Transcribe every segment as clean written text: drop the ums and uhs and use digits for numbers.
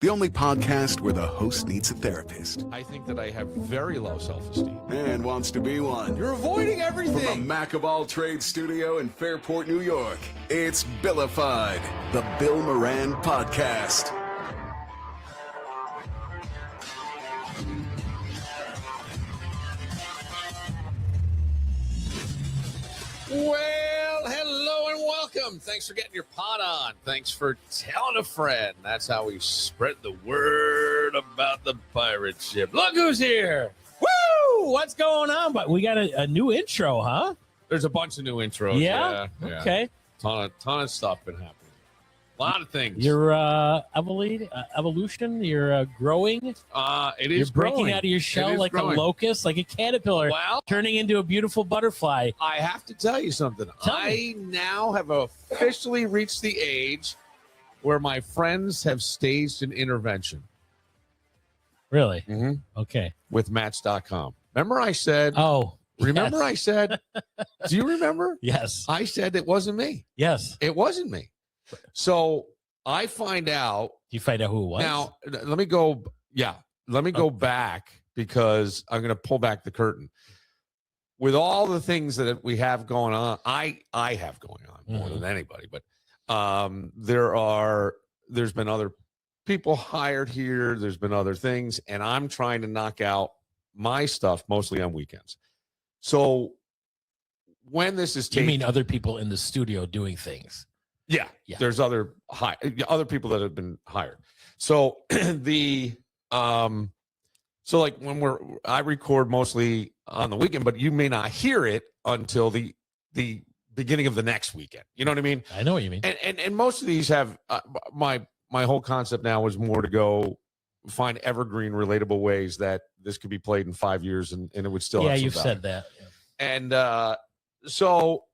The only podcast where the host needs a therapist. I think that I have very low self-esteem. And wants to be one. You're avoiding everything. From a Mac of all trades studio in Fairport, New York, it's Billified, the Bill Moran Podcast. Well, hello and welcome. Thanks for getting your pot on. Thanks for telling a friend. That's how we spread the word about the pirate ship. Look who's here. Woo! What's going on? But we got a new intro, huh? There's a bunch of new intros. Yeah? Okay. Ton of stuff been happening. A lot of things. Your evolution, you're growing. It You're is breaking growing. out of your shell It is like growing. a locust, like a caterpillar, Well, turning into a beautiful butterfly. I have to tell you something. Tell me. I now have officially reached the age where my friends have staged an intervention. Really? Mm-hmm. Okay. With Match.com. Remember I said, Oh, remember yes. I said, do you remember? Yes. I said it wasn't me. Yes. It wasn't me. So I find out You find out who it was? now. Let me go. Yeah. Let me go back because I'm going to pull back the curtain. With all the things that we have going on, I have going on more than anybody, but there's been other people hired here. There's been other things, and I'm trying to knock out my stuff mostly on weekends. So when this is You taped, mean other people in the studio doing things? yeah, Yeah. there's other people that have been hired. So so like when I record mostly on the weekend, but you may not hear it until the beginning of the next weekend. You know what I mean? I know what you mean. And most of these have my whole concept now is more to go find evergreen relatable ways that this could be played in 5 years and it would still Yeah, have some you've value. said that. And so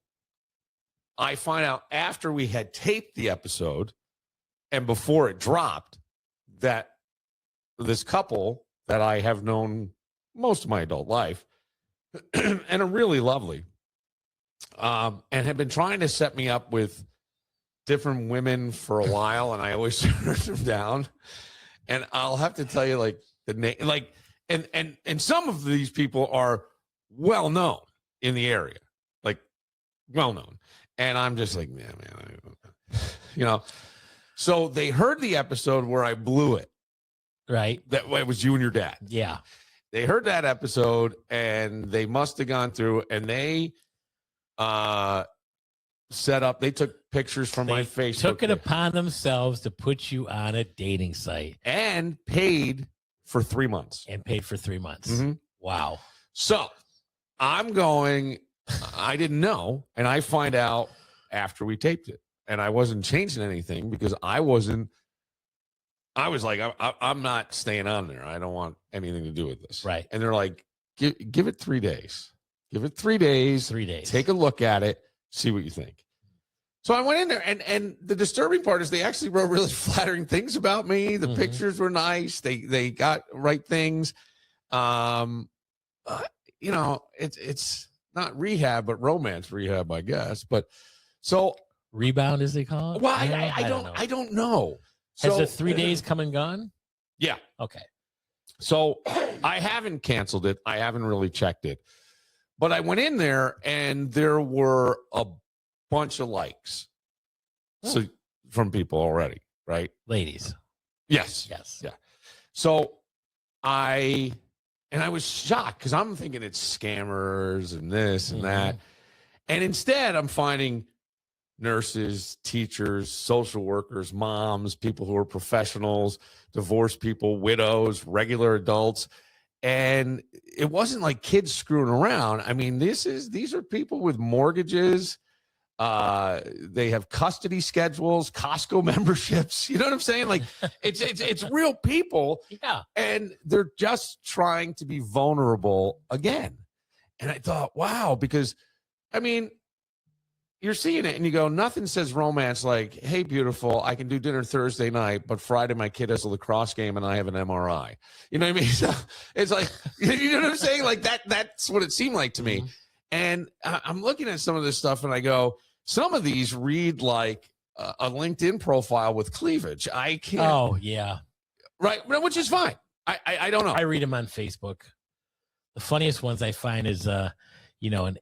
I find out after we had taped the episode and before it dropped that this couple that I have known most of my adult life and are really lovely and have been trying to set me up with different women for a while, and I always turn them down. And I'll have to tell you, like, the name, like, and some of these people are well known in the area, like well known. And I'm just like, man, you know. So they heard the episode where I blew it. Right? That it was you and your dad. Yeah. They heard that episode, and they must have gone through, and they set up. They took pictures from my Facebook. Took it upon themselves to put you on a dating site and paid for 3 months. and paid for 3 months. Mhm. Wow. So I'm going, I didn't know. And I find out after we taped it. And I wasn't changing anything because I was like, I'm not staying on there. I don't want anything to do with this. Right. And they're like, give it 3 days. Give it 3 days. 3 days. Take a look at it. See what you think. So I went in there, and the disturbing part is they actually wrote really flattering things about me. The pictures were nice. They got right things. You know, it's not rehab, but romance rehab, I guess. But so Rebound, as they call it? well, know. I don't know. Has So the 3 days come and gone? yeah. Okay. So I haven't canceled it. I haven't really checked it. But I went in there and there were a bunch of likes. So from people already, right? Ladies. Yes. Yes. Yeah. So I was shocked because I'm thinking it's scammers and this and that. And instead I'm finding nurses, teachers, social workers, moms, people who are professionals, divorced people, widows, regular adults. And it wasn't like kids screwing around. I mean, these are people with mortgages. They have custody schedules, Costco memberships. You know what I'm saying? Like it's real people. Yeah. And they're just trying to be vulnerable again. And I thought, wow, because I mean, you're seeing it and you go, nothing says romance like, hey, beautiful, I can do dinner Thursday night, but Friday my kid has a lacrosse game and I have an MRI. You know what I mean? So it's like, you know what I'm saying? Like that's what it seemed like to me. And I'm looking at some of this stuff and I go, some of these read like a LinkedIn profile with cleavage. I can't. Oh, yeah. Right, which is fine. I don't know. I read them on Facebook. The funniest ones I find is, you know, an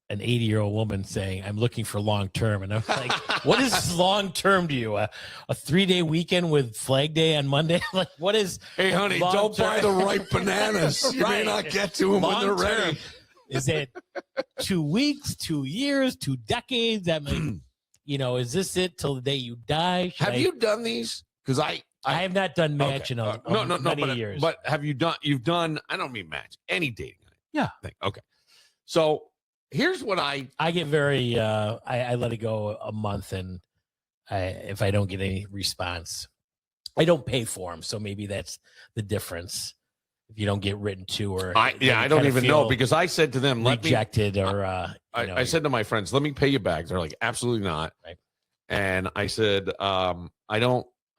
80-year-old woman saying, "I'm looking for long term," and I'm like, "What is long term to you? A 3-day weekend with Flag Day on Monday? Like, what is?" Hey, honey, don't buy the ripe bananas. You may not get to them when they're ready. Is it 2 weeks, 2 years, 2 decades? I mean, you know, is this it till the day you die? Have you done these? Because I have not done match in many years. But have you done? You've done. I don't mean match. Any dating. Yeah. Thing. Okay. So here's what I get very. I let it go a month, and if I don't get any response, I don't pay for them. So maybe that's the difference. If you don't get written to, or I don't even know, because I said to them, rejected, I said to my friends, let me pay you back. They're like, absolutely not. Right. And I said, I'm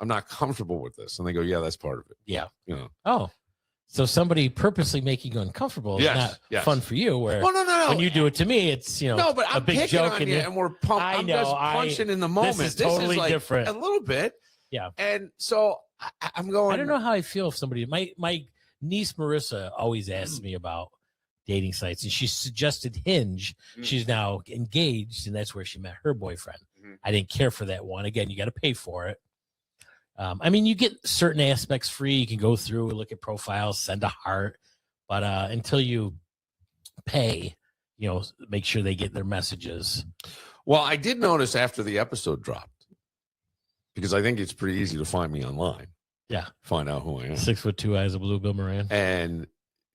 not comfortable with this. And they go, yeah, that's part of it. Yeah. You know. Oh, so somebody purposely making you uncomfortable is not fun for you. Where no. When you do it to me, it's, you know, no, but I'm a big joke on you, and we're I'm just punching in the moment. This is totally like different. A little bit. Yeah. And so I'm going. I don't know how I feel if somebody, my niece Marissa always asks me about dating sites, and she suggested Hinge. She's now engaged, and that's where she met her boyfriend. I didn't care for that one. Again, you got to pay for it. I mean, you get certain aspects free. You can go through, look at profiles, send a heart, but until you pay, you know, make sure they get their messages. Well, I did notice after the episode dropped, because I think it's pretty easy to find me online. Yeah. Find out who I am. 6'2" eyes of blue, Bill Moran. And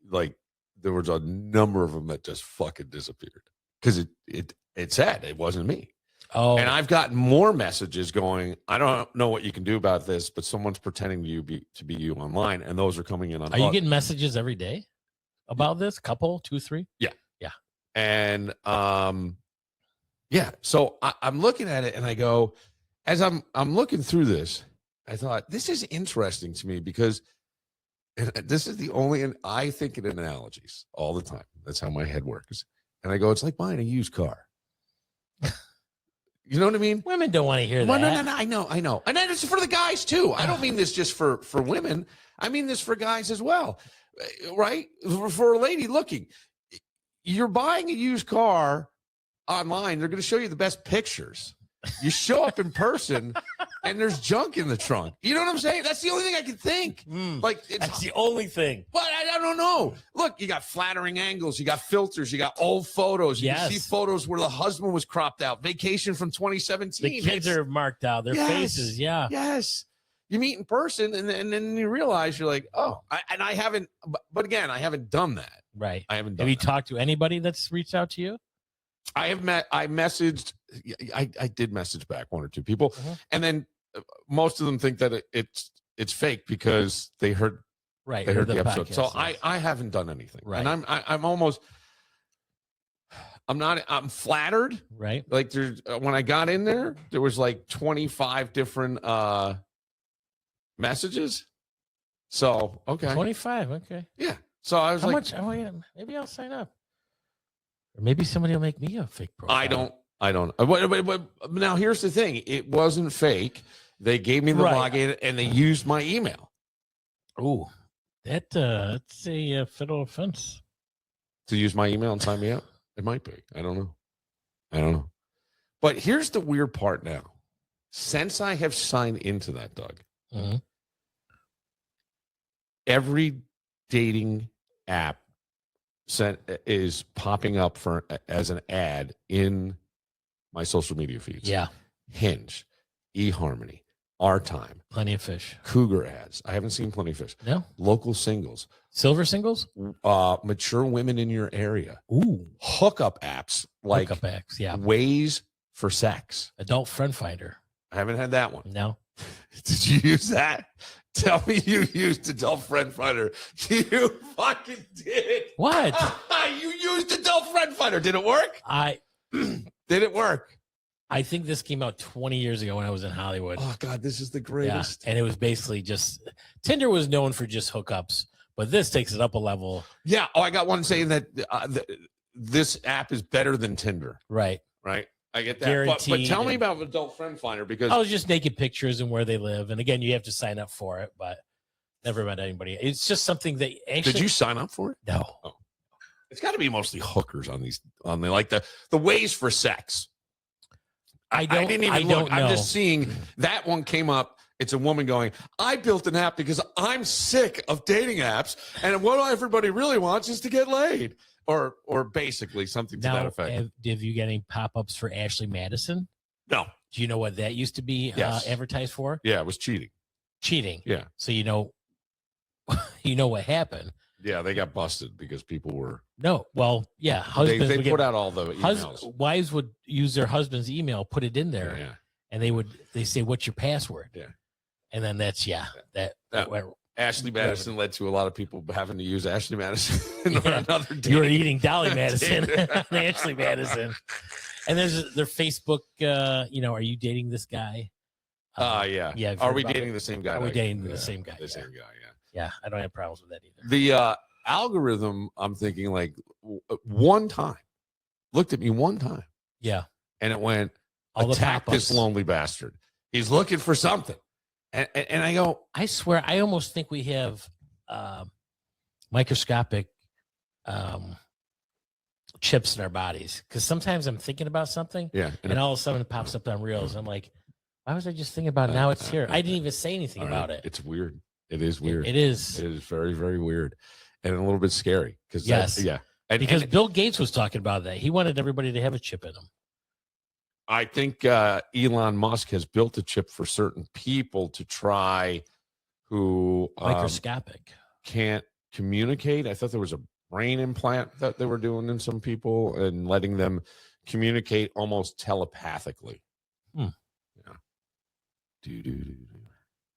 like, there was a number of them that just fucking disappeared, because it said it wasn't me. Oh, and I've gotten more messages going, I don't know what you can do about this, but someone's pretending to be you online, and those are coming in on. Are you getting messages every day about this? Couple, 2, 3? Yeah. Yeah. And yeah. So I'm looking at it, and I go, as I'm looking through this, I thought, this is interesting to me, because this is the only, and I think in analogies all the time. That's how my head works. And I go, it's like buying a used car. You know what I mean? Women don't want to hear that. Well, no. I know. And then it's for the guys too. I don't mean this just for women. I mean this for guys as well, right? For a lady looking, you're buying a used car online. They're going to show you the best pictures. You show up in person, and there's junk in the trunk. You know what I'm saying? That's the only thing I can think. Like, that's the only thing. But I don't know. Look, you got flattering angles, you got filters, you got old photos. You can see photos where the husband was cropped out. Vacation from 2017. The kids are marked out. Their faces. Yeah. Yes. You meet in person, and then you realize you're like, oh, I haven't. But again, I haven't done that. Right. I haven't done. Have you talked to anybody that's reached out to you? I messaged. I did message back 1 or 2 people, and then most of them think that it's fake because they heard the episode. So I haven't done anything, right? And I'm flattered, right? Like, there's when I got in there was like 25 different messages. So 25, okay, yeah. So I was how like, much? Oh, yeah, maybe I'll sign up. Or maybe somebody will make me a fake profile. I don't. But now here's the thing. It wasn't fake. They gave me the login, and they used my email. Ooh, that's a federal offense. To use my email and sign me up? It might be. I don't know. But here's the weird part now. Since I have signed into that, Doug, every dating app is popping up as an ad in my social media feeds. Yeah. Hinge, eHarmony, Our Time, Plenty of Fish, Cougar ads. I haven't seen Plenty of Fish. No. Local singles, silver singles, mature women in your area. Ooh, hookup apps like hookup apps. Yeah. Ways for Sex. Adult Friend Finder. I haven't had that one. No. Did you use that? Tell me you used Adult Friend Finder. You fucking did. What? You used Adult Friend Finder. Did it work? Did it work? I think this came out 20 years ago when I was in Hollywood. Oh, God, this is the greatest. Yeah. And it was basically just, Tinder was known for just hookups, but this takes it up a level. Yeah. Oh, I got one saying that this app is better than Tinder. Right. Right. I get that. But Guaranteed. tell me about Adult Friend Finder because I was just naked pictures and where they live. And again, you have to sign up for it, but never met anybody. It's just something that actually. Did you sign up for it? No. Oh. It's got to be mostly hookers on the like the ways for sex. I didn't even look. I'm just seeing that one came up. It's a woman going, I built an app because I'm sick of dating apps. And what everybody really wants is to get laid. Or basically something to that effect. Have you get any pop-ups for Ashley Madison? No. Do you know what that used to be advertised for? Yeah, it was cheating. Cheating. Yeah. So you know what happened. Yeah, they got busted because people were. No, well, yeah. Husbands they put out all the emails. Wives would use their husband's email, put it in there, and they say, "What's your password?" Yeah, and then that's that went. Ashley Madison led to a lot of people having to use Ashley Madison. Another day. You were eating Dolly Madison on Ashley Madison, and there's their Facebook. Are you dating this guy? Yeah. Are we dating the same guy? Are we dating the same guy? The same guy. Yeah, I don't have problems with that either. The algorithm, I'm thinking like one time, looked at me one time. Yeah. And it went, attack this lonely bastard. He's looking for something. And I go, I swear, I almost think we have microscopic chips in our bodies. Because sometimes I'm thinking about something. Yeah. And all of a sudden it pops up on Reels. I'm like, why was I just thinking about it? Now it's here. I didn't even say anything about it. It's weird. It is weird. It is. It is very, very weird. And a little bit scary. Yes. And Bill Gates was talking about that. He wanted everybody to have a chip in them. I think Elon Musk has built a chip for certain people to try who microscopic can't communicate. I thought there was a brain implant that they were doing in some people and letting them communicate almost telepathically. Yeah.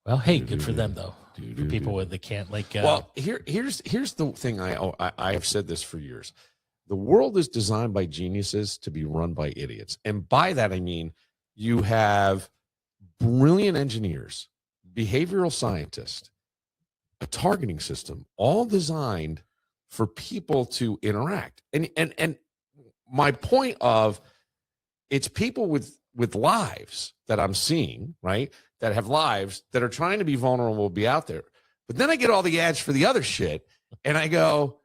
Well, hey, good for them though. For people with the can't well, here's the thing. I have said this for years. The world is designed by geniuses to be run by idiots. And by that, I mean, you have brilliant engineers, behavioral scientists, a targeting system, all designed for people to interact. And my point of it's people with lives that I'm seeing, right? That have lives that are trying to be vulnerable, be out there. But then I get all the ads for the other shit. And I go,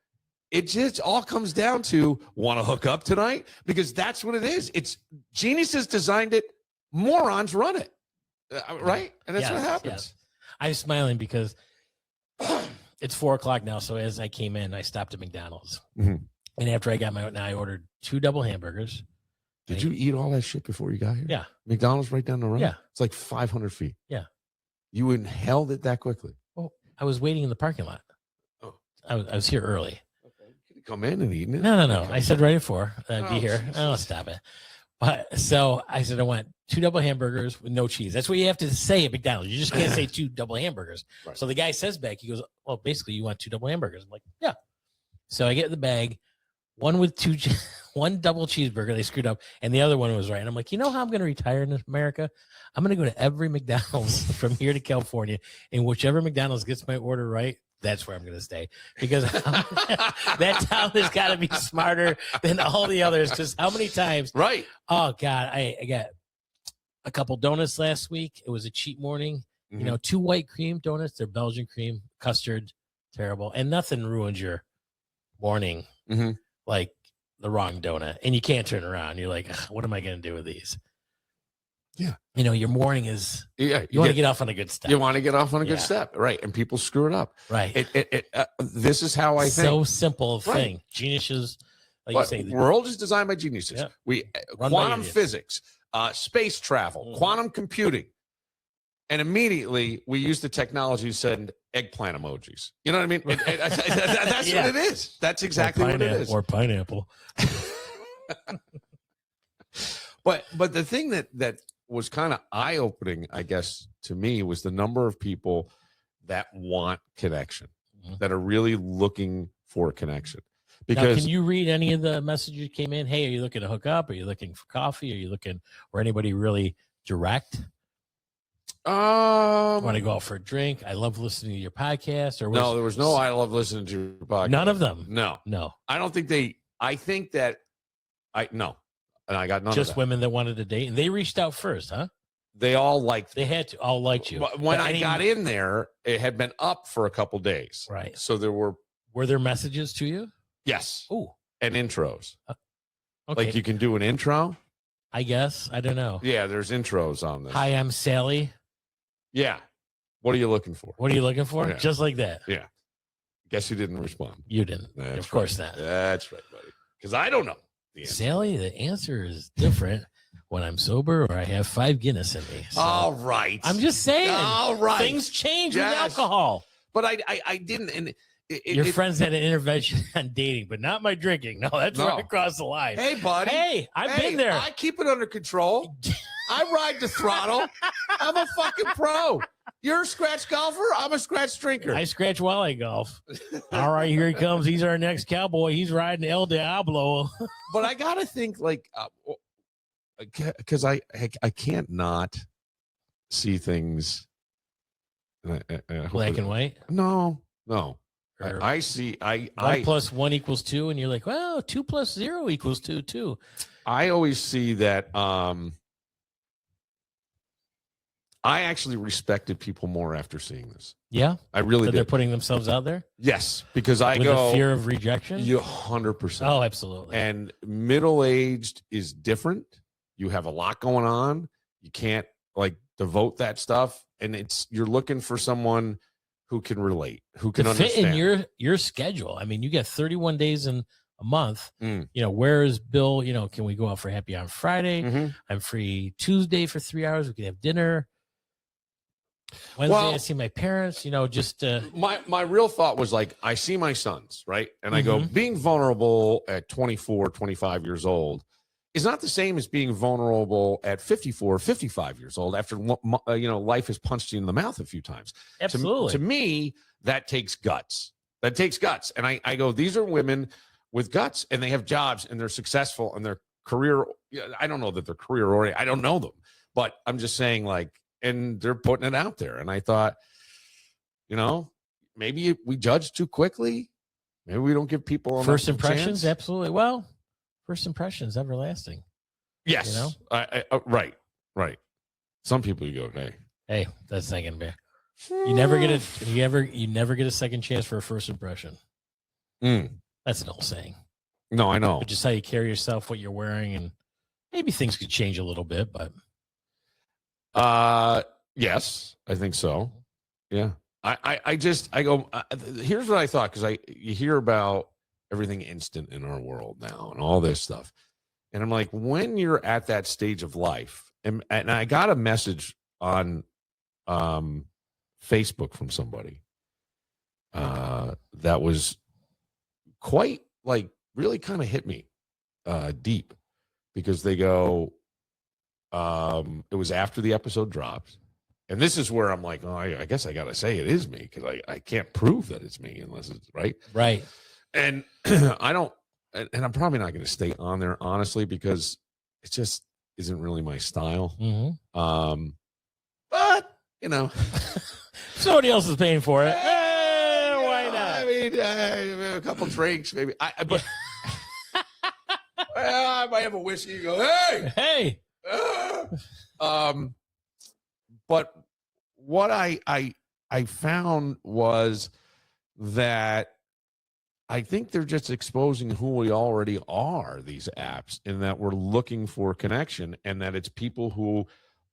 it just all comes down to want to hook up tonight because that's what it is. It's geniuses designed it. Morons run it. Right. And that's what happens. Yes. I'm smiling because it's 4:00 now. So as I came in, I stopped at McDonald's. Mm-hmm. And after I got I ordered 2 double hamburgers. Did you eat all that shit before you got here? Yeah. McDonald's right down the road? Yeah. It's like 500 feet. Yeah. You inhaled it that quickly? Well, I was waiting in the parking lot. Oh. I was here early. Okay. Could you come in and eat it? No. Okay. I said right at 4. I'd be here. Oh, stop it. But so I said, I want 2 double hamburgers with no cheese. That's what you have to say at McDonald's. You just can't say 2 double hamburgers. Right. So the guy says back, he goes, well, basically you want 2 double hamburgers. I'm like, yeah. So I get the bag, one with 1 double cheeseburger. They screwed up. And the other one was right. And I'm like, you know how I'm going to retire in America? I'm going to go to every McDonald's from here to California. And whichever McDonald's gets my order right, that's where I'm going to stay. Because that town has got to be smarter than all the others. Because how many times? Right. Oh, God. I got a couple donuts last week. It was a cheat morning. Mm-hmm. 2 white cream donuts. They're Belgian cream, custard, terrible. And nothing ruins your morning like the wrong donut. And you can't turn around. You're like, what am I going to do with these? Yeah. Your morning is, you want to get off on a good step. You want to get off on a good step. Right. And people screw it up. Right. This is how I think. So simple thing. Geniuses. Like you say, the world is designed by geniuses. Yeah. We quantum physics, space travel, quantum computing. And immediately we use the technology to send eggplant emojis. You know what I mean? That's what it is. That's exactly what it is. Or pineapple. But the thing that was kind of eye-opening, I guess, to me was the number of people that want connection, that are really looking for connection. Because now, can you read any of the messages that came in? Hey, are you looking to hook up? Are you looking for coffee? Are you looking for anybody really direct? Want to go out for a drink? I love listening to your podcast. Or no, there was no. I love listening to your podcast. None of them. No. I don't think they. I think that. No. and I got none Just of that. women that wanted to date, and they reached out first, huh? They all liked. They had to all liked you. When I got in there, it had been up for a couple days. Right. So there were there messages to you? yes, Oh, and intros. okay. Like you can do an intro. I guess. I don't know. Yeah, there's intros on this. Hi, I'm Sally. Yeah. What are you looking for? What are you looking for? Yeah. Just like that. Yeah. Guess you didn't respond. You didn't. That's Of course right. not. That's right, buddy. Because I don't know. The answer. Sally, the answer is different when I'm sober or I have 5 Guinness in me. So All right. I'm just saying. All right. Things change with Yes. alcohol. But I didn't. And Your friends had an intervention on dating, but not my drinking. No, that's No. right across the line. Hey, buddy. Hey, I've been there. I keep it under control. I ride the throttle. I'm a fucking pro. You're a scratch golfer. I'm a scratch drinker. I scratch while I golf. All right, here he comes. He's our next cowboy. He's riding El Diablo. But I gotta think like, because I can't not see things. Black and white. No. Or I see. 1 + 1 = 2, and you're like, well, 2 + 0 = 2 too. I always see that. I actually respected people more after seeing this. Yeah, I really they're did. putting themselves out there Yes, because I with go the fear of rejection. you 100%. Oh, absolutely. And middle-aged is different. You have a lot going on. You can't like devote that stuff, and you're looking for someone who can relate, who can to fit understand. in your schedule. I mean, you get 31 days in a month. Mm. You know, where is Bill? You know, can we go out for happy on Friday? Mhm. I'm free Tuesday for 3 hours. We can have dinner. Wednesday, Well- I see my parents. You know, just My real thought was like, I see my sons, right? And I go, being vulnerable at 24, 25 years old is not the same as being vulnerable at 54, 55 years old after, life has punched you in the mouth a few times. absolutely. To me, that takes guts. That takes guts. And I go, these are women with guts and they have jobs and they're successful and their career. I don't know that they're career oriented. I don't know them, but I'm just saying like, and they're putting it out there. And I thought, maybe we judge too quickly. Maybe we don't give people First enough impressions, chance. absolutely. Well, first impressions, everlasting. Yes. Right. Some people you go, Hey, that's not gonna be. You never get a second chance for a first impression. That's an old saying. No, I know. But just how you carry yourself, what you're wearing, and maybe things could change a little bit. But Yes, I think so. Yeah. I go, here's what I thought. Cause you hear about everything instant in our world now and all this stuff. And I'm like, when you're at that stage of life, and I got a message on, Facebook from somebody, that was quite like really kind of hit me, deep, because they go, it was after the episode drops. And this is where I'm like, oh, I guess I got to say it is me because I can't prove that it's me unless it's right. right. And and I'm probably not going to stay on there, honestly, because it just isn't really my style. Mm-hmm. But, Somebody else is paying for it. Why not? I mean, a couple drinks, maybe. But I might have a whiskey and go, hey. Hey, But what I found was that I think they're just exposing who we already are, these apps, in that we're looking for connection and that it's people who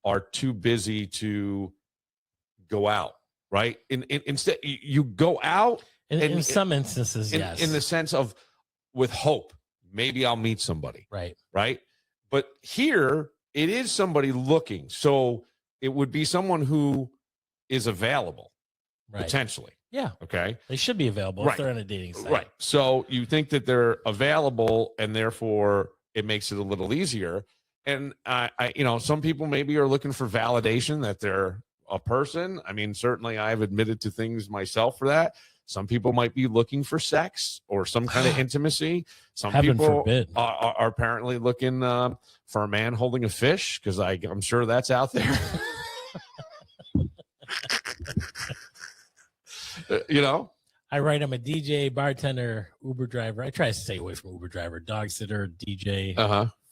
are too busy to go out, right? Instead, you go out. in some instances, yes. In the sense of with hope, maybe I'll meet somebody. Right. But here it is somebody looking. So it would be someone who is available potentially. Yeah. Okay. They should be available if they're on a dating site. Right. So you think that they're available and therefore it makes it a little easier. And some people maybe are looking for validation that they're a person. I mean, certainly I've admitted to things myself for that. Some people might be looking for sex or some kind of intimacy. Some Heaven people forbid. are apparently looking for a man holding a fish because I'm sure that's out there. I write. I'm a DJ, bartender, Uber driver. I try to stay away from Uber driver, dog sitter, DJ,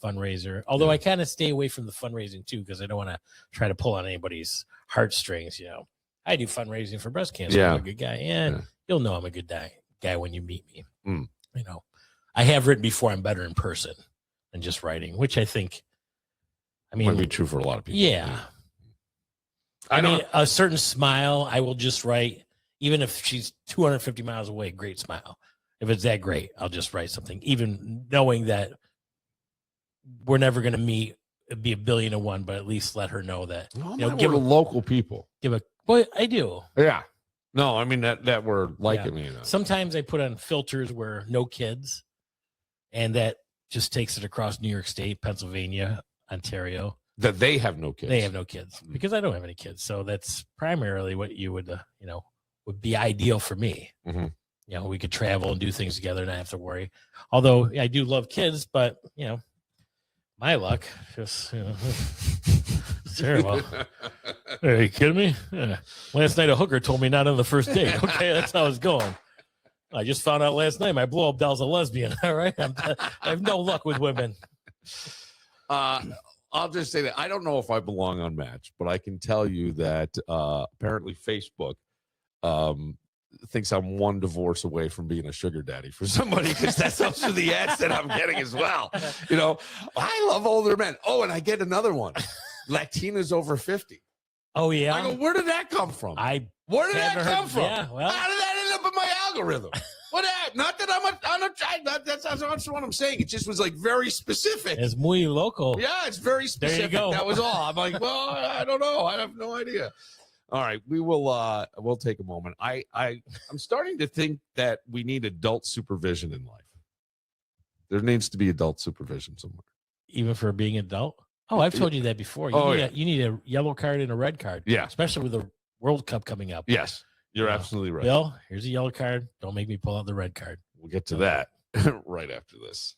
fundraiser. Although I kind of stay away from the fundraising too, because I don't want to try to pull on anybody's heartstrings. I do fundraising for breast cancer. Yeah. I'm a good guy, and you'll know I'm a good guy when you meet me. Mm. I have written before. I'm better in person than just writing, which I think. Might be true for a lot of people. Yeah. I mean, a certain smile, I will just write, even if she's 250 miles away. Great smile. If it's that great, I'll just write something, even knowing that we're never going to meet. It'd be 1,000,000,001, but at least let her know that. Give a local people. Well, I do. Yeah. No, I mean that we're liking me. Sometimes I put on filters where no kids, and that just takes it across New York State, Pennsylvania, Ontario. That they have no kids. They have no kids because I don't have any kids. So that's primarily what you would, would be ideal for me. Mm-hmm. We could travel and do things together and not have to worry. Although I do love kids, but my luck just it's terrible. Are you kidding me? Yeah. Last night a hooker told me not on the first date. Okay, that's how it's going. I just found out last night my blow up doll's a lesbian. All right, I have no luck with women. I'll just say that I don't know if I belong on Match, but I can tell you that apparently Facebook thinks I'm one divorce away from being a sugar daddy for somebody, because that's those are the ads that I'm getting as well. I love older men. Oh, and I get another one. Latinas over 50. Oh, yeah. I go, where did that come from? Where did that come from? Yeah, well, how did that end up in my algorithm? Not that I'm on a child. That's what I'm saying. It just was like very specific. It's muy local. Yeah, it's very specific. There you go. That was all. I'm like, well, I don't know. I have no idea. All right, we'll take a moment. I'm starting to think that we need adult supervision in life. There needs to be adult supervision somewhere. Even for being adult? Oh, I've told you that before. You need a yellow card and a red card. Yeah. Especially with the World Cup coming up. Yes, you're absolutely right. Bill, here's a yellow card. Don't make me pull out the red card. We'll get to that right after this.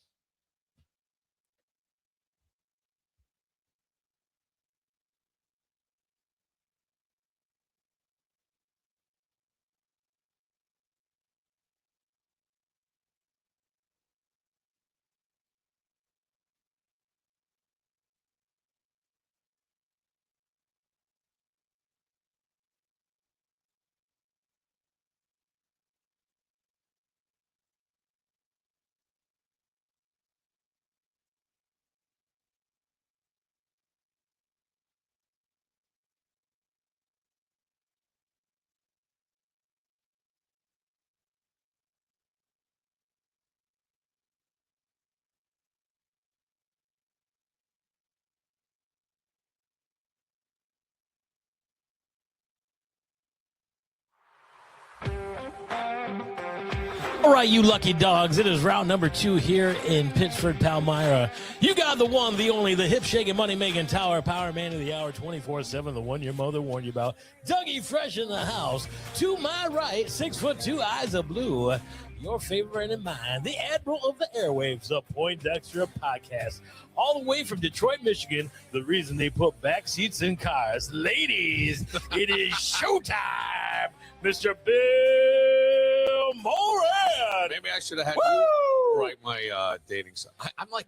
All right, you lucky dogs. It is round number 2 here in Pittsford, Palmyra. You got the one, the only, the hip-shaking, money-making tower, power man of the hour, 24/7, the one your mother warned you about. Dougie Fresh in the house. To my right, 6'2", eyes of blue. Your favorite and mine, the Admiral of the Airwaves, the Poindexter Podcast. All the way from Detroit, Michigan, the reason they put back seats in cars. Ladies, it is showtime, Mr. Bill Moran. Maybe I should have had you write my dating site. I'm like,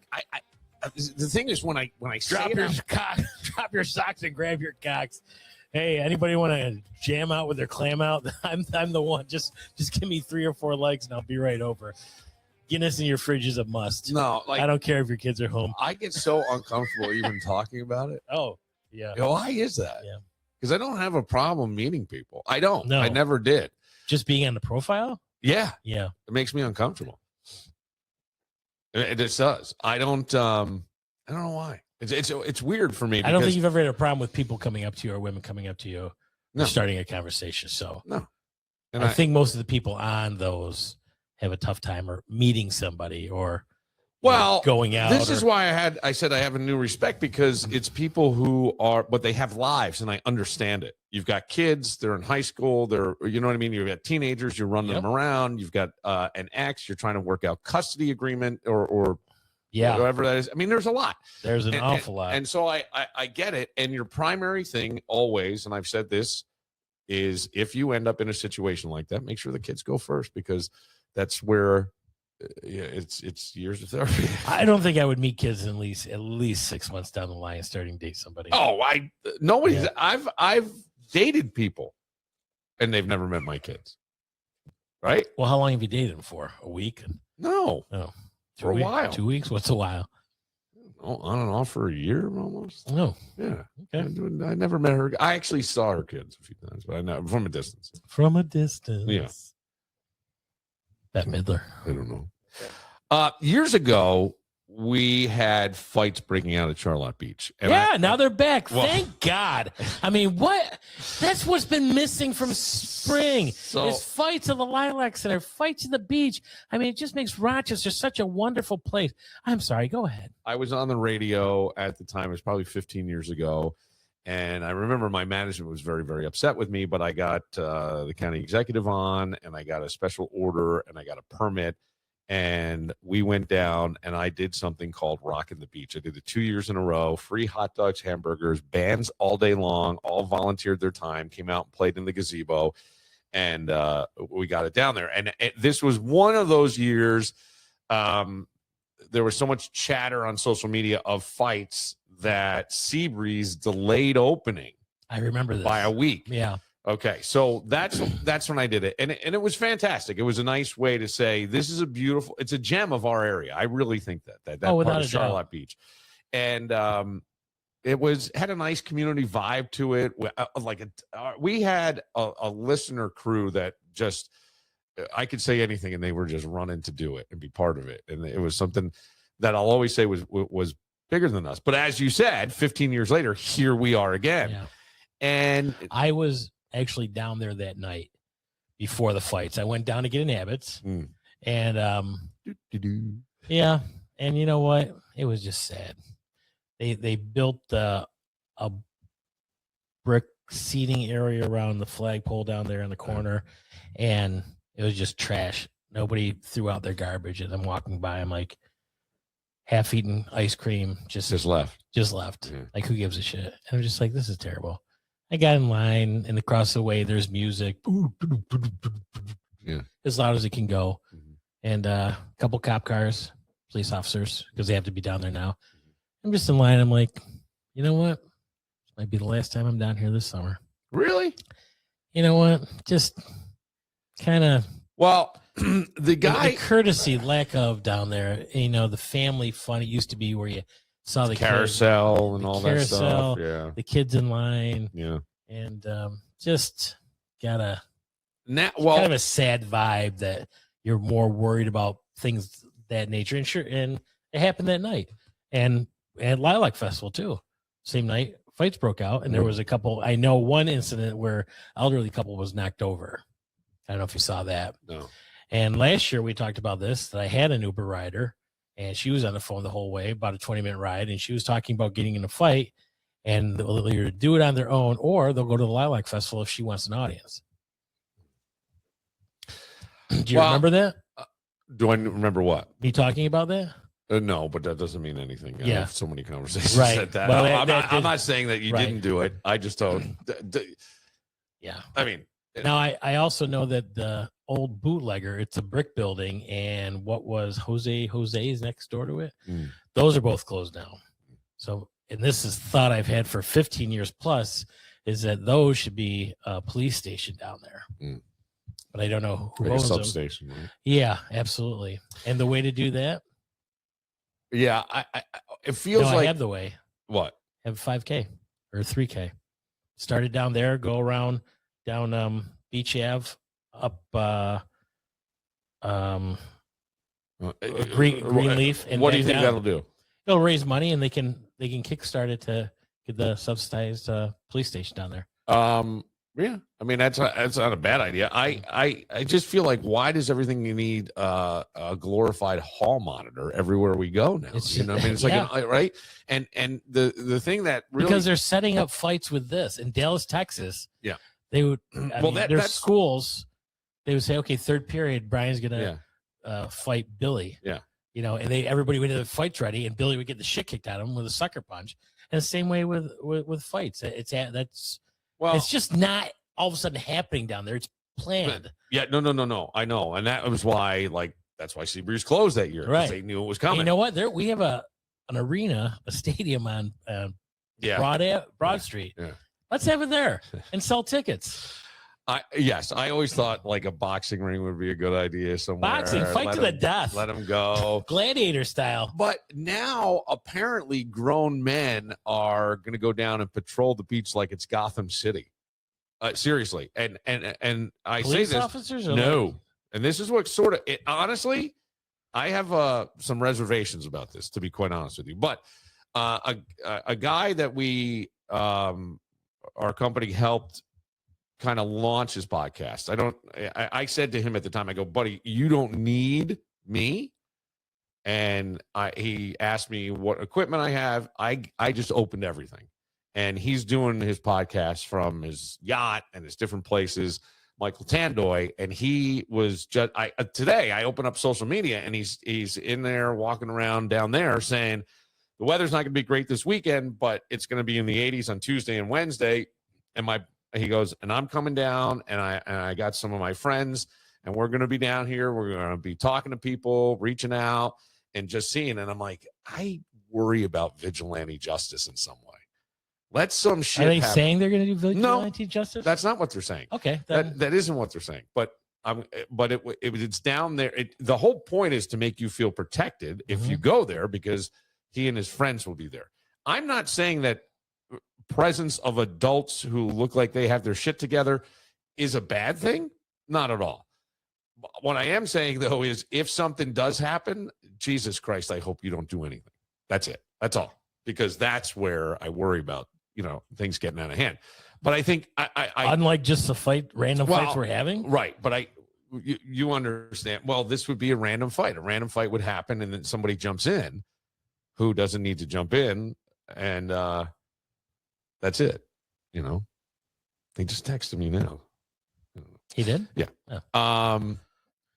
the thing is when I drop your socks and grab your cocks. Hey, anybody want to jam out with their clam out? I'm the one. Just give me 3 or 4 legs and I'll be right over. Guinness in your fridge is a must. No, I don't care if your kids are home. I get so uncomfortable even talking about it. Oh, yeah. Why is that? Yeah. Because I don't have a problem meeting people. I don't. No. I never did. Just being on the profile? Yeah. Yeah. It makes me uncomfortable. It just does. I don't know why. It's weird for me. I don't think you've ever had a problem with people coming up to you or women coming up to you starting a conversation. So no. And I think most of the people on those have a tough time or meeting somebody or going out. This is why I said I have a new respect, because it's people who but they have lives, and I understand it. You've got kids, they're in high school, you know what I mean? You've got teenagers, you're running them around, you've got an ex, you're trying to work out custody agreement or whatever that is. I mean, there's a lot. There's an awful lot. And so I get it. And your primary thing always, and I've said this, is if you end up in a situation like that, make sure the kids go first, because that's where yeah, it's years of therapy. I don't think I would meet kids at least 6 months down the line starting to date somebody. Oh, nobody's. Yeah. I've dated people, and they've never met my kids. Right? Well, how long have you dated them for? A week? No. No. For a while. 2 weeks? What's a while? Oh, on and off for a year almost. No. Yeah. Okay. I never met her. I actually saw her kids a few times, but I know from a distance. From a distance. Yeah. Bette Midler. I don't know. Years ago, we had fights breaking out at Charlotte Beach. And now they're back. Well- Thank God. I mean, what? That's what's been missing from spring. There's fights in the Lilac Center, fights in the beach. I mean, it just makes Rochester such a wonderful place. I'm sorry. Go ahead. I was on the radio at the time. It was probably 15 years ago. And I remember my management was very, very upset with me, but I got the county executive on, and I got a special order, and I got a permit. And we went down, and I did something called Rockin' the Beach. I did it 2 years in a row, free hot dogs, hamburgers, bands all day long, all volunteered their time, came out and played in the gazebo, and we got it down there. And this was one of those years there was so much chatter on social media of fights that Seabreeze delayed opening. I remember this. By a week. Yeah. Okay, so that's when I did it, and it was fantastic. It was a nice way to say this is it's a gem of our area. I really think that part of Charlotte Beach, and it had a nice community vibe to it. We had a listener crew that just I could say anything, and they were just running to do it and be part of it, and it was something that I'll always say was bigger than us. But as you said, 15 years later, here we are again, and I was actually down there that night before the fights. I went down to get an Abbott's, and yeah, and you know what? It was just sad. They built a brick seating area around the flagpole down there in the corner, and it was just trash. Nobody threw out their garbage, and I'm walking by. I'm like, half-eaten ice cream, just left. Yeah. Like, who gives a shit? And I'm just like, this is terrible. I got in line, and across the way, there's music. As loud as it can go. And a couple cop cars, police officers, because they have to be down there now. I'm just in line. I'm like, you know what? This might be the last time I'm down here this summer. Really? You know what? Just kind of. Well, the courtesy lack of down there, the family fun. It used to be where you saw the carousel kids, and all that stuff. Yeah. The kids in line. Yeah. And just got kind of a sad vibe that you're more worried about things that nature. And sure, and it happened that night. And at Lilac Festival too. Same night, fights broke out, and there was a couple. I know one incident where elderly couple was knocked over. I don't know if you saw that. No. And last year we talked about this, that I had an Uber rider, and she was on the phone the whole way, about a 20-minute ride, and she was talking about getting in a fight, and they'll either do it on their own or they'll go to the Lilac Festival if she wants an audience. Do you remember that? Do I remember what? Me talking about that? No, but that doesn't mean anything. I have so many conversations right. that. Well, I'm not saying that you didn't do it. I just don't. Yeah. I mean. Now, I also know that the old bootlegger, it's a brick building, and what was Jose's next door to it, those are both closed now. So, and this is thought I've had for 15 years plus, is that those should be a police station down there. But I don't know who owns them. Substation, right? Yeah, absolutely. And the way to do that? Yeah, it feels like I have the way. What? Have 5K or 3K. Started down there, go around down Beach Ave, up Greenleaf. And what do you think that'll do? It'll raise money, and they can kickstart it to get the subsidized police station down there. Yeah, I mean that's not a bad idea. I just feel like, why does everything you need a glorified hall monitor everywhere we go now? It's like right. And the thing that really, because they're setting up fights with this in Dallas, Texas. Yeah, they would. There's schools. They would say, okay, third period, Brian's gonna fight Billy. Yeah, and everybody would have the fights ready, and Billy would get the shit kicked out of him with a sucker punch. And the same way with fights. It's just not all of a sudden happening down there. It's planned. Yeah, no. I know, and that was why, like, That's why Seabreeze closed that year. Right. They knew it was coming. You know what? We have an arena, a stadium on Broad Street. Yeah. Let's have it there and sell tickets. I always thought like a boxing ring would be a good idea somewhere. Boxing, fight to the death. Let them go. Gladiator style. But now apparently grown men are going to go down and patrol the beach like it's Gotham City. Seriously. And I Police say this. Officers? No. And this is what sort of it, honestly, I have some reservations about this, to be quite honest with you. But a guy that we our company helped kind of launch his podcast. I said to him at the time, I go, buddy, you don't need me. And he asked me what equipment I have. I just opened everything. And he's doing his podcast from his yacht and his different places, Michael Tandoy. And he was just today I opened up social media and he's in there walking around down there saying the weather's not going to be great this weekend, but it's going to be in the 80s on Tuesday and Wednesday. And he goes, and I'm coming down, and I got some of my friends, and we're going to be down here. We're going to be talking to people, reaching out, and just seeing. And I'm like, I worry about vigilante justice in some way. Let some shit. Are they happen. saying they're going to do vigilante justice? That's not what they're saying. Okay, that isn't what they're saying. But it's down there. The whole point is to make you feel protected if you go there, because he and his friends will be there. I'm not saying that presence of adults who look like they have their shit together is a bad thing. Not at all. What I am saying, though, is if something does happen, Jesus Christ, I hope you don't do anything. That's it. That's all. Because that's where I worry about, things getting out of hand. But I think I unlike just the random fights we're having. Right. But you understand. Well, this would be a random fight. A random fight would happen, and then somebody jumps in who doesn't need to jump in. And that's it. They just texted me now. He did? Yeah. Oh.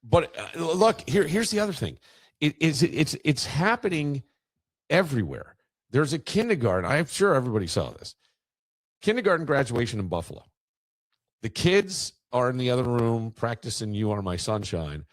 But look, here's the other thing. It's happening everywhere. There's a kindergarten. I'm sure everybody saw this. Kindergarten graduation in Buffalo. The kids are in the other room practicing "You Are My Sunshine,"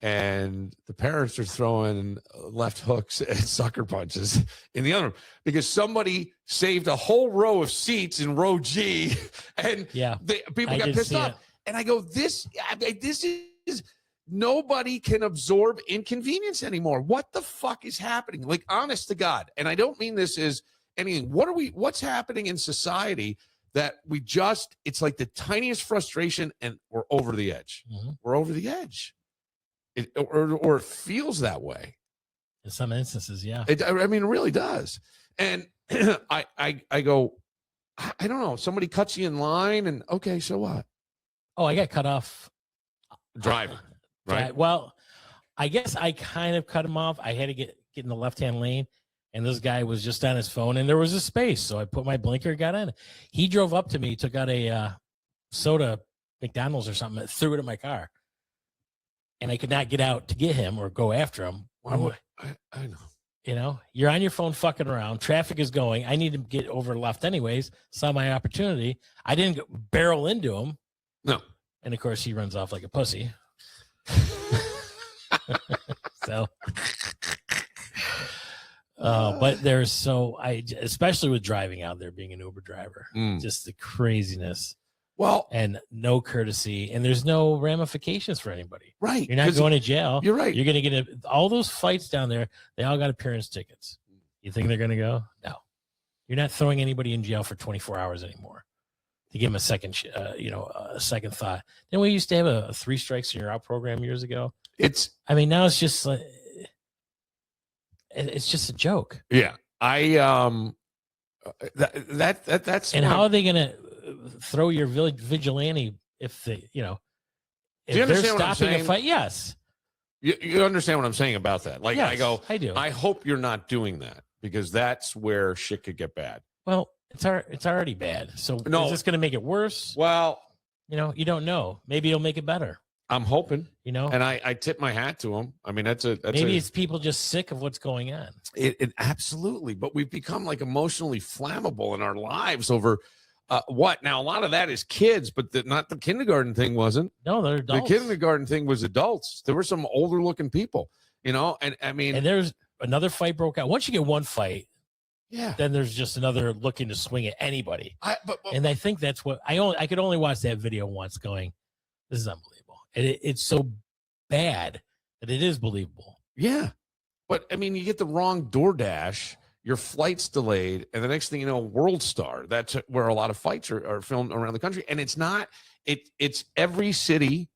and the parents are throwing left hooks and sucker punches in the other room because somebody saved a whole row of seats in row G, and people got pissed off. And I go, this is nobody can absorb inconvenience anymore. What the fuck is happening? Like, honest to God. And I don't mean this as anything. What's happening in society that it's like the tiniest frustration and we're over the edge. Mm-hmm. We're over the edge. Or it feels that way. In some instances, yeah. It really does. And I go, I don't know. Somebody cuts you in line and okay, so what? Oh, I got cut off. Driving. Right. Well, I guess I kind of cut him off. I had to get in the left-hand lane, and this guy was just on his phone, and there was a space. So I put my blinker, got in. He drove up to me, took out a soda, McDonald's or something, and threw it in my car. And I could not get out to get him or go after him. I know. You're on your phone fucking around. Traffic is going. I need to get over left anyways. Saw my opportunity. I didn't barrel into him. No. And, of course, he runs off like a pussy. So, but especially with driving out there, being an Uber driver, just the craziness. Well, and no courtesy, and there's no ramifications for anybody. Right. You're not going to jail. You're right. You're going to get all those fights down there. They all got appearance tickets. You think they're going to go? No. You're not throwing anybody in jail for 24 hours anymore to give them a second thought. Then we used to have a 3 strikes and you're out program years ago. Now it's just like, it's just a joke. Yeah. That's how are they going to throw your vigilante if they're stopping a fight? Yes. You understand what I'm saying about that? Like, yes, I do. I hope you're not doing that because that's where shit could get bad. Well, it's already bad. So is this going to make it worse? Well, you don't know. Maybe it'll make it better. I'm hoping, and I tip my hat to him. I mean, it's people just sick of what's going on. It absolutely, but we've become like emotionally flammable in our lives over What now? A lot of that is kids, but not the kindergarten thing wasn't. No, they're adults. The kindergarten thing was adults. There were some older looking people, and I mean, and there's another fight broke out. Once you get one fight, yeah, then there's just another looking to swing at anybody. But and I think that's what I could only watch that video once going, this is unbelievable. And it's so bad that it is believable. Yeah. But I mean, you get the wrong DoorDash, your flight's delayed, and the next thing you know, World Star. That's where a lot of fights are filmed around the country. And it's not, it's every city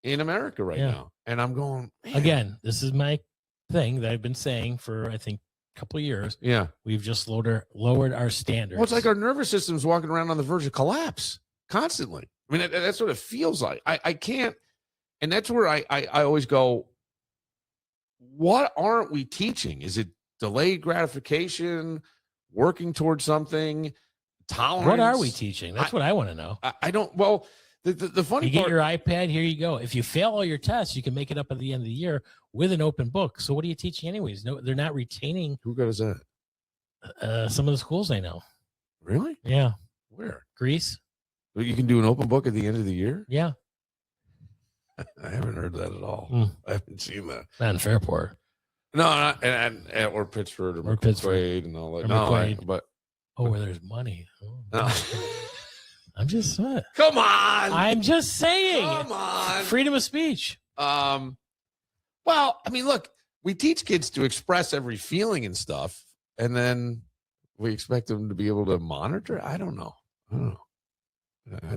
in America right now. And I'm going, man. Again, this is my thing that I've been saying for, I think, a couple of years. Yeah. We've just lowered our standards. Well, it's like our nervous system's walking around on the verge of collapse constantly. I mean, that's what it feels like. I can't, and that's where I always go, what aren't we teaching? Is it delayed gratification, working towards something, tolerance? What are we teaching? That's what I want to know. I don't, well, the funny you get part, your iPad, here you go. If you fail all your tests, you can make it up at the end of the year with an open book. So what are you teaching anyways? No, they're not retaining. Who goes that? Some of the schools I know. Really? Yeah. Where? Greece. You can do an open book at the end of the year? Yeah. I haven't heard that at all. I haven't seen that. Not in Fairport. No, not, and or Pittsford or Pittsburgh and all that. No, but where there's money. Oh. No. I'm just saying. Come on. I'm just saying. Come on. Freedom of speech. Well, I mean, look, we teach kids to express every feeling and stuff, and then we expect them to be able to monitor. I don't know.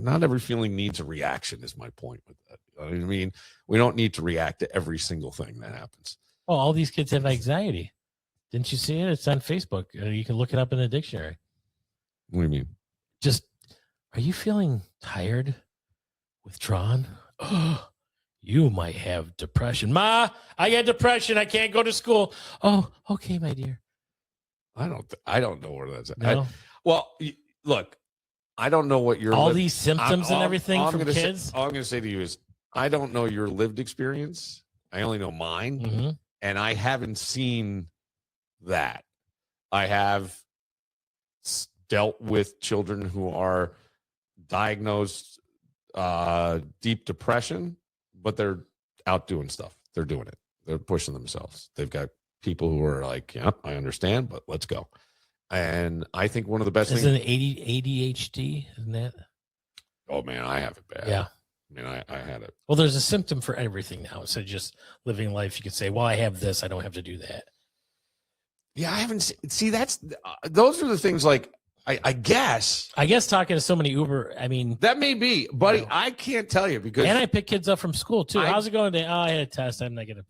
Not every feeling needs a reaction is my point with that. I mean, we don't need to react to every single thing that happens. Well, all these kids have anxiety. Didn't you see it? It's on Facebook. You can look it up in the dictionary. What do you mean? Just, are you feeling tired, withdrawn? Oh, you might have depression. Ma, I got depression. I can't go to school. Oh, okay, my dear. I don't know where that's at. No? Look, I don't know what your all these symptoms and everything from kids. All I'm going to say to you is, I don't know your lived experience. I only know mine, and I haven't seen that. I have dealt with children who are diagnosed deep depression, but they're out doing stuff. They're doing it. They're pushing themselves. They've got people who are like, yeah, I understand, but let's go. And I think one of the best things is ADHD, isn't that? Oh man, I have it bad. Yeah. I mean, I had it. Well, there's a symptom for everything now. So just living life, you could say, well, I have this. I don't have to do that. Yeah, I haven't see that's those are the things like I guess talking to so many Uber, I mean, that may be, buddy. I can't tell you because and I pick kids up from school too. How's it going today? Oh, I had a test. I'm not gonna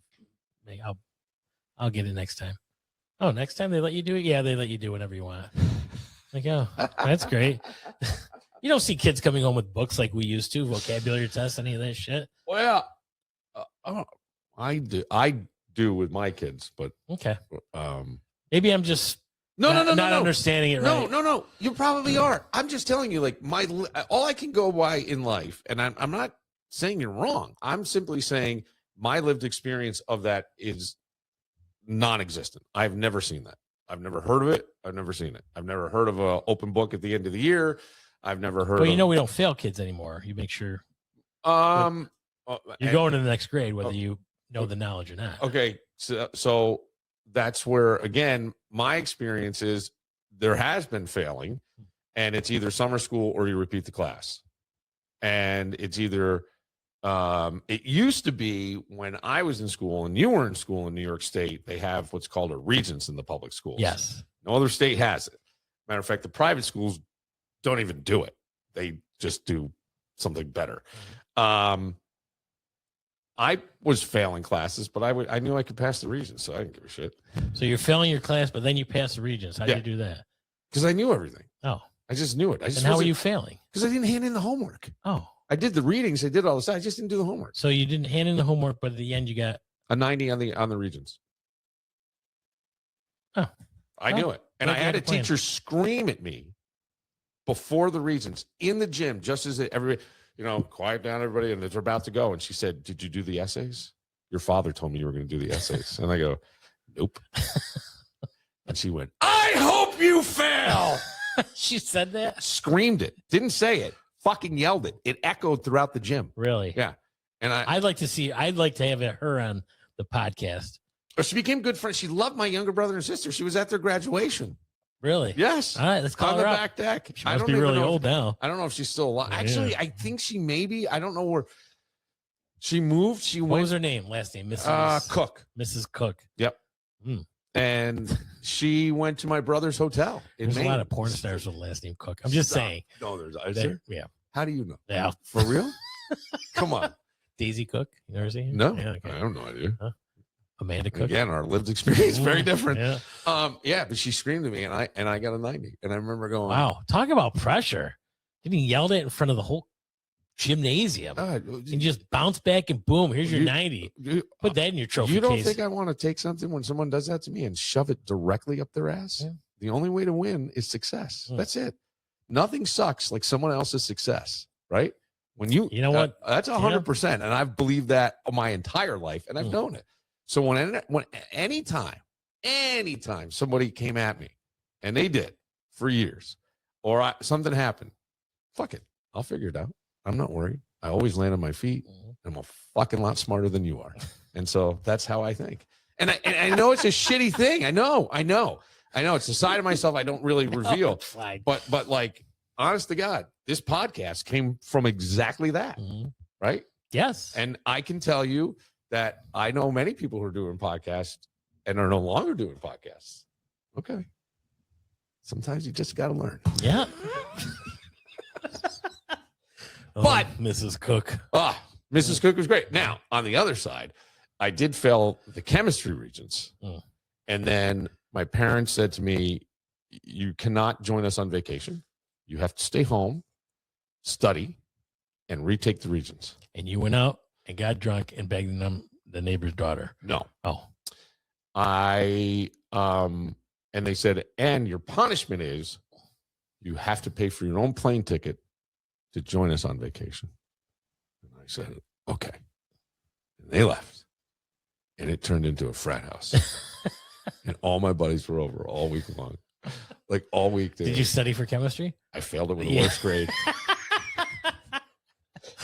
make. I'll get it next time. Oh, next time they let you do it? Yeah, they let you do whatever you want. Like, oh, that's great. You don't see kids coming home with books like we used to, vocabulary tests, any of that shit. Well, I do with my kids, but okay. Maybe I'm just not understanding it right. No. You probably are. I'm just telling you, like all I can go by in life, and I'm not saying you're wrong. I'm simply saying my lived experience of that is non-existent. I've never seen that. I've never heard of it. I've never seen it. I've never heard of an open book at the end of the year. I've never heard. Well, we don't fail kids anymore. You make sure. You're going to the next grade, whether you know the knowledge or not. Okay, so that's where again my experience is there has been failing, and it's either summer school or you repeat the class, and it's either. It used to be when I was in school and you were in school in New York State, they have what's called a regents in the public schools. Yes. No other state has it. Matter of fact, the private schools don't even do it. They just do something better. I was failing classes, but I knew I could pass the regents, so I didn't give a shit. So you're failing your class, but then you pass the regents. How do you do that? Because I knew everything. Oh. I just knew it. And how were you failing? Because I didn't hand in the homework. Oh. I did the readings. I did all this. I just didn't do the homework. So you didn't hand in the homework, but at the end you got a 90 on the regents. Oh, I knew it, and I had a teacher scream at me before the regents in the gym, just as everybody, quiet down, everybody, and they're about to go. And she said, "Did you do the essays? Your father told me you were going to do the essays." And I go, "Nope." And she went, "I hope you fail." She said that? Screamed it. Didn't say it. Fucking yelled it. It echoed throughout the gym. Really? Yeah. And I'd like to have her on the podcast. she became good friends. She loved my younger brother and sister. She was at their graduation. Really? Yes. All right, let's call on her the up. back deck. She must be really old now. I don't know if she's still alive. Yeah. Actually, I think she maybe. I don't know where she moved. She What went. was her name? Last name? Mrs. Cook. Mrs. Cook. Yep. And she went to my brother's hotel. There's a lot of porn stars with the last name Cook. I'm just saying. No, is there? Yeah. How do you know? Yeah. For real? Come on. Daisy Cook. You never seen her? No, Yeah, okay. I have no idea. Amanda Cook. Again, our lived experience very different. Yeah. Yeah, but she screamed at me, and I got a 90, and I remember going, Wow. Talk about pressure. Getting yelled at in front of the whole gymnasium. And just bounce back and boom, here's your 90. Put that in your trophy You don't case. think I want to take something when someone does that to me and shove it directly up their ass? Yeah. The only way to win is success. That's it. Nothing sucks like someone else's success, right? When you know what? That's 100%, and I've believed that my entire life, and I've known it. So when anytime somebody came at me, and they did for years, or something happened, fuck it, I'll figure it out. I'm not worried. I always land on my feet. I'm a fucking lot smarter than you are, and so that's how I think. And I know it's a shitty thing. I know. It's a side of myself I don't really reveal. But like, honest to God, this podcast came from exactly that, right? Yes. And I can tell you that I know many people who are doing podcasts and are no longer doing podcasts. Okay. Sometimes you just got to learn. Yeah. But Mrs. Cook. Mrs. Cook was great. Now, on the other side, I did fail the chemistry regents. And then my parents said to me, you cannot join us on vacation. You have to stay home, study, and retake the regents. And you went out and got drunk and begged them the neighbor's daughter. No. Oh. And they said, and your punishment is you have to pay for your own plane ticket to join us on vacation. And I said, okay. And they left. And it turned into a frat house. And all my buddies were over all week long. Like all week. Did you study for chemistry? I failed it with the worst grade.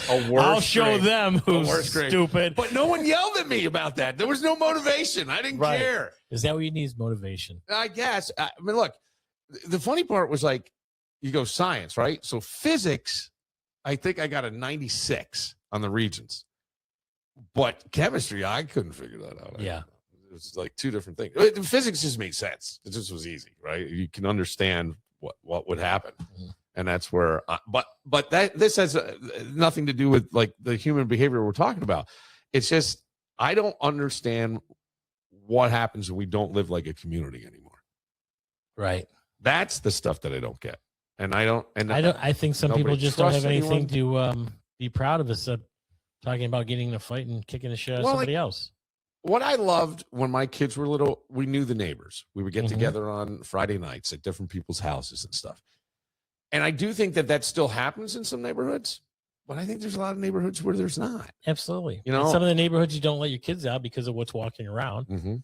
I'll show them who's stupid. But no one yelled at me about that. There was no motivation. I didn't care. Is that what you need is motivation? I guess. I mean, look, the funny part was like, you go science, right? So physics, I think I got a 96 on the regents. But chemistry, I couldn't figure that out. Yeah. It was like two different things. Physics just made sense. It just was easy, right? You can understand what would happen. And that's where, but this has nothing to do with like the human behavior we're talking about. It's just, I don't understand what happens when we don't live like a community anymore. Right. That's the stuff that I don't get. And I think some people just don't have anything to be proud of us talking about getting in a fight and kicking the shit out of somebody else. What I loved when my kids were little, we knew the neighbors. We would get together on Friday nights at different people's houses and stuff. And I do think that still happens in some neighborhoods, but I think there's a lot of neighborhoods where there's not. Absolutely. You know, in some of the neighborhoods you don't let your kids out because of what's walking around.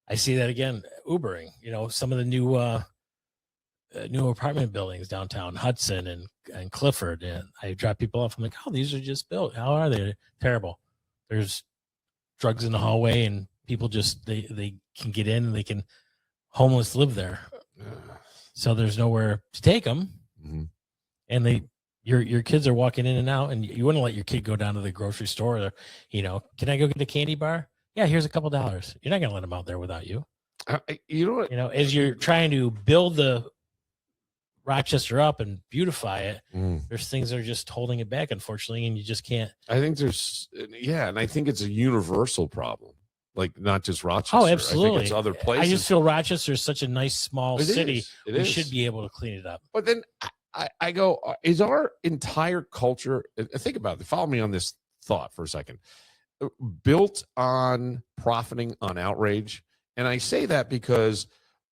I see that again, Ubering. You know, some of the new apartment buildings downtown Hudson and Clifford, and I drop people off. I'm like, oh, these are just built. How are they? Terrible. There's drugs in the hallway, and people just they can get in, and they can homeless live there. So there's nowhere to take them. And your kids are walking in and out, and you wouldn't let your kid go down to the grocery store. Or, can I go get a candy bar? Yeah, here's a couple $. You're not gonna let them out there without you. You know what? As you're trying to build the Rochester up and beautify it, there's things that are just holding it back, unfortunately, and you just can't. I think and I think it's a universal problem. Like not just Rochester. Oh, absolutely. I think it's other places. I just feel Rochester is such a nice small city. We should be able to clean it up. But then I go, is our entire culture, think about it, follow me on this thought for a second, built on profiting on outrage? And I say that because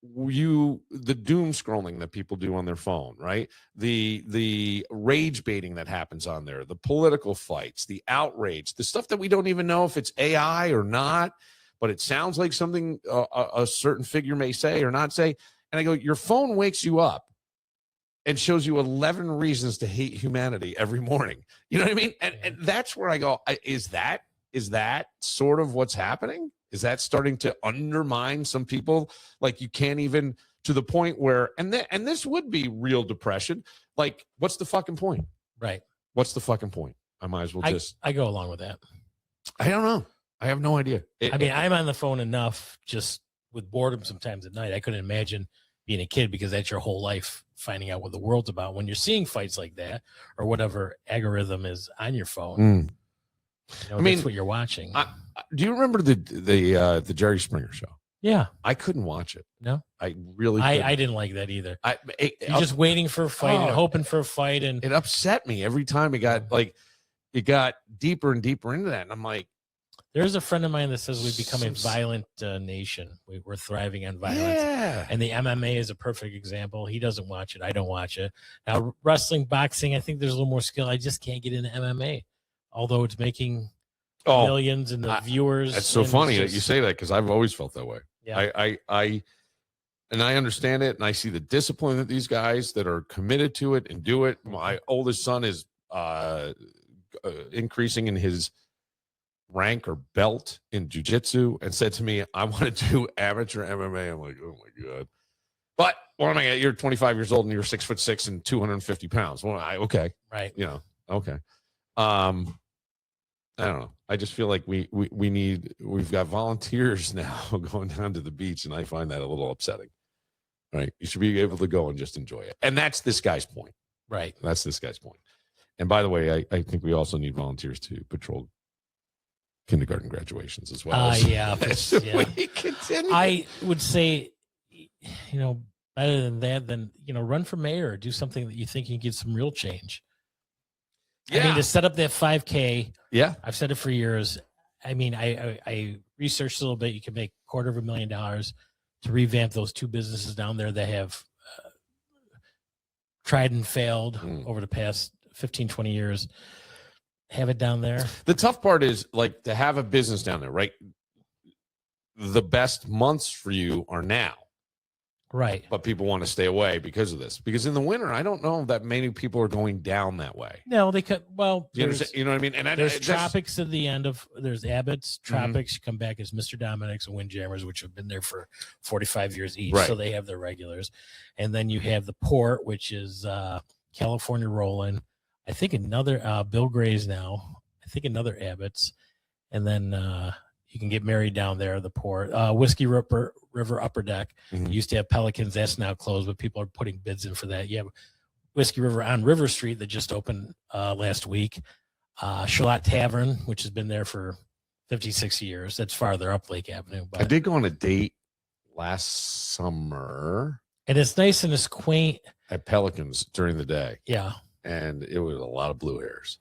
the doom scrolling that people do on their phone, right? The rage baiting that happens on there, the political fights, the outrage, the stuff that we don't even know if it's AI or not, but it sounds like something a certain figure may say or not say. And I go, your phone wakes you up and shows you 11 reasons to hate humanity every morning. You know what I mean? And that's where I go, is that sort of what's happening? Is that starting to undermine some people? Like you can't even, to the point where, and this would be real depression. Like, what's the fucking point? Right. What's the fucking point? I might as well I go along with that. I don't know. I have no idea. I'm on the phone enough just with boredom sometimes at night. I couldn't imagine being a kid, because that's your whole life, finding out what the world's about. When you're seeing fights like that or whatever algorithm is on your phone, that's what you're watching. Do you remember the Jerry Springer show? Yeah. I couldn't watch it. No, I really I didn't like that either. You're just waiting for a fight and hoping for a fight, and it upset me every time it got deeper and deeper into that. And I'm like, there's a friend of mine that says we've become a violent nation. We're thriving on violence. Yeah. And the MMA is a perfect example. He doesn't watch it. I don't watch it. Now, wrestling, boxing, I think there's a little more skill. I just can't get into MMA, although it's making millions and the viewers. It's so funny that you say that, because I've always felt that way. Yeah. I understand it, and I see the discipline that these guys that are committed to it and do it. My oldest son is increasing in his rank or belt in jiu-jitsu, and said to me, I want to do amateur MMA. I'm like, oh my God. But what am I at? You're 25 years old and you're 6'6" and 250 pounds. Well, okay. Right. Okay. I don't know. I just feel like we've got volunteers now going down to the beach, and I find that a little upsetting. Right. You should be able to go and just enjoy it. And that's this guy's point. Right. That's this guy's point. And by the way, I think we also need volunteers to patrol kindergarten graduations as well. Yeah. We continue. I would say, better than that, then, run for mayor or do something that you think you can get some real change. Yeah. I mean, to set up that 5K. Yeah. I've said it for years. I mean, I researched a little bit. You can make $250,000 to revamp those two businesses down there that have tried and failed over the past 15, 20 years. Have it down there. The tough part is, like, to have a business down there, right? The best months for you are now. Right. But people want to stay away because of this. Because in the winter, I don't know that many people are going down that way. No, they could. Well, you know what I mean? And there's Tropics at the end of, there's Abbott's. Tropics come back as Mr. Dominic's and Windjammers, which have been there for 45 years each. Right. So they have their regulars. And then you have the Port, which is California Rolling. I think another Bill Gray's now. I think another Abbott's. And then you can get married down there, the Port. Whiskey River Upper Deck. Used to have Pelicans. That's now closed, but people are putting bids in for that. You have Whiskey River on River Street that just opened last week. Charlotte Tavern, which has been there for 56 years. That's farther up Lake Avenue. But I did go on a date last summer. And it's nice and it's quaint. At Pelicans during the day. Yeah. And it was a lot of blue hairs.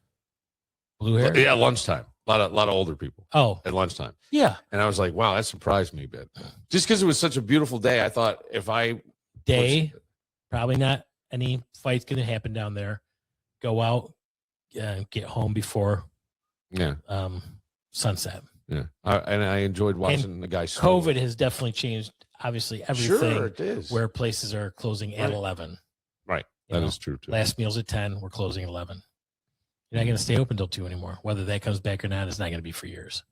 Blue hair? Yeah, lunchtime. A lot of older people. Oh. At lunchtime. Yeah. And I was like, wow, that surprised me a bit. Just because it was such a beautiful day, I thought probably not any fights going to happen down there. Go out, get home before sunset. Yeah. And I enjoyed watching the guys. COVID has definitely changed, obviously, everything. Sure, it is. Where places are closing at 11. Right. That is true, too. Last meal's at 10. We're closing at 11. You're not going to stay open till 2 anymore. Whether that comes back or not, it's not going to be for years.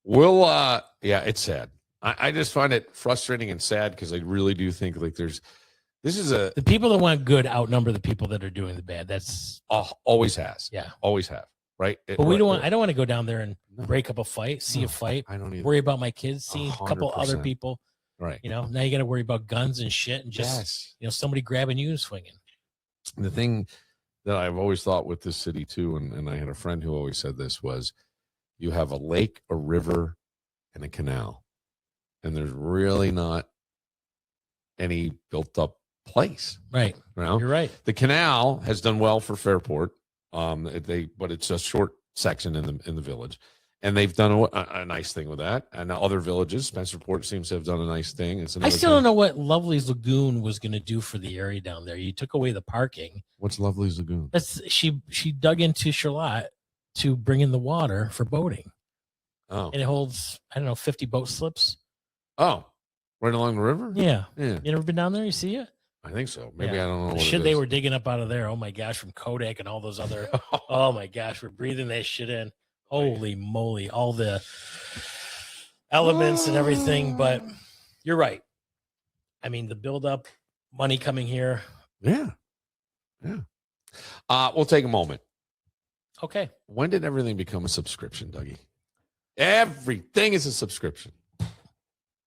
Well, it's sad. I just find it frustrating and sad, because I really do think like the people that want good outnumber the people that are doing the bad. That's always has. Yeah. Always have. Right. But I don't want to go down there and break up a fight, see a fight. I don't either. Worry about my kids, see 100%. a couple other people. Right. Now you got to worry about guns and shit and just, somebody grabbing you and swinging. The thing that I've always thought with this city too, and I had a friend who always said this, was you have a lake, a river, and a canal, and there's really not any built up place. Right. You're right. The canal has done well for Fairport, but it's a short section in the village, and they've done a nice thing with that. And other villages, Spencerport seems to have done a nice thing. I still don't know what Lovely's Lagoon was going to do for the area down there. You took away the parking. What's Lovely's Lagoon? She dug into Charlotte to bring in the water for boating. Oh. And it holds, 50 boat slips. Oh, right along the river? Yeah. Yeah. You never been down there? You see it? I think so. Maybe Yeah. I don't know. The What shit it they is. were digging up out of there. Oh my gosh, from Kodak and all those other. Oh my gosh, we're breathing that shit in. Holy moly, all the elements and everything. But you're right. I mean, the buildup, money coming here. Yeah. We'll take a moment. Okay. When did everything become a subscription, Dougie? Everything is a subscription.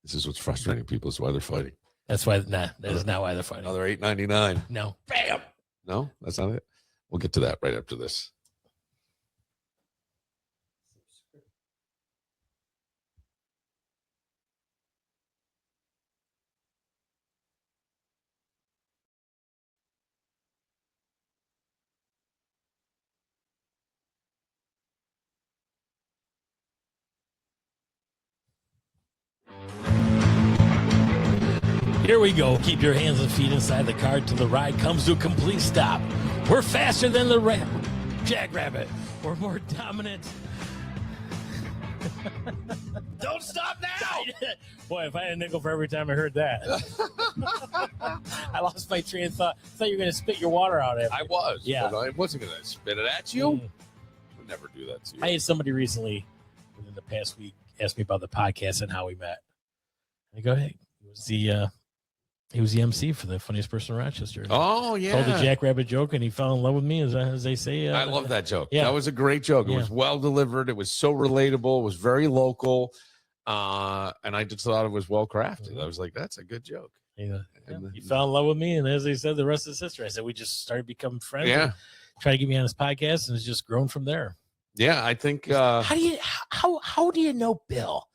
This is what's frustrating people. Is why they're fighting. That's why. Nah, that is not why they're fighting. Another $8.99. No. Bam. No, that's not it. We'll get to that right after this. Here we go. Keep your hands and feet inside the car till the ride comes to a complete stop. We're faster than the Jackrabbit. We're more dominant. Don't stop now. Boy, if I had a nickel for every time I heard that. I lost my train of thought. I thought you were going to spit your water out at me. I was. Yeah. But I wasn't going to spit it at you. I would never do that to you. I had somebody recently within the past week ask me about the podcast and how we met. I go, hey, he was the MC for the funniest person in Rochester. Oh, yeah. Told the Jackrabbit joke, and he fell in love with me, as they say. I love that joke. Yeah. That was a great joke. It Yeah. was well delivered. It was so relatable. It was very local. And I just thought it was well crafted. I was like, that's a good joke. Yeah. And He fell in love with me, and as they said, the rest is history. I said, we just started becoming friends. Yeah. And try to get me on this podcast, and it's just grown from there. Yeah, I think. How do you know Bill?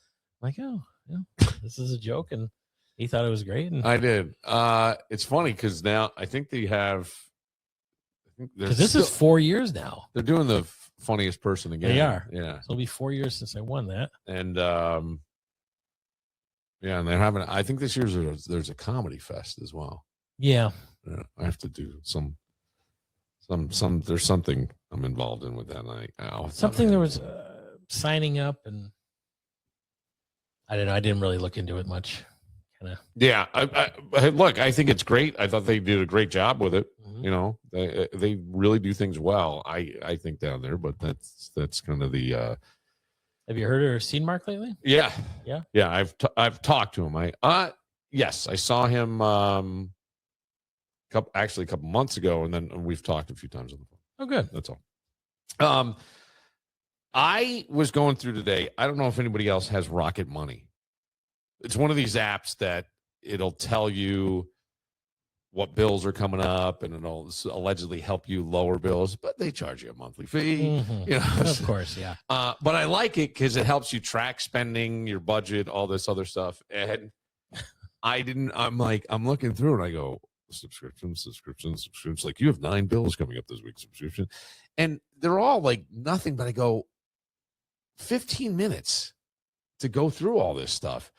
I'm like, oh, yeah, this is a joke, and he thought it was great. And I did. It's funny because now I think they have. because this is 4 years now. They're doing the funniest person again. They are. Yeah. So it'll be 4 years since I won that. And yeah, and they're having. I think this year's there's a comedy fest as well. Yeah. Yeah, I have to do some. There's something I'm involved in with that. Something there was signing up, and I don't know. I didn't really look into it much. Kind of. Yeah, look, I think it's great. I thought they did a great job with it. Mhm. You know, they really do things well. I think down there, but that's kind of the. Have you heard or seen Mark lately? Yeah. Yeah? I've talked to him. Yes, I saw him a couple months ago, and then we've talked a few times on the phone. Oh, good. That's all. I was going through today. I don't know if anybody else has Rocket Money. It's one of these apps that it'll tell you what bills are coming up, and it'll allegedly help you lower bills, but they charge you a monthly fee. Mhm. You know? Of course, yeah. But I like it because it helps you track spending, your budget, all this other stuff. And I'm looking through and I go, subscriptions. Like, you have 9 bills coming up this week, subscription. And they're all like nothing, but I go, 15 minutes to go through all this stuff.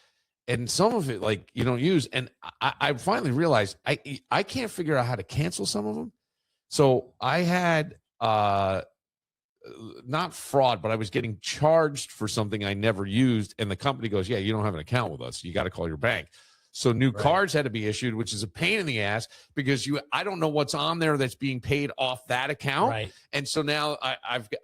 And some of it, like, you don't use. And I finally realized I can't figure out how to cancel some of them. So I had not fraud, but I was getting charged for something I never used. And the company goes, yeah, you don't have an account with us. You got to call your bank. So new cards had to be issued, which is a pain in the ass because I don't know what's on there that's being paid off that account. Right. And so now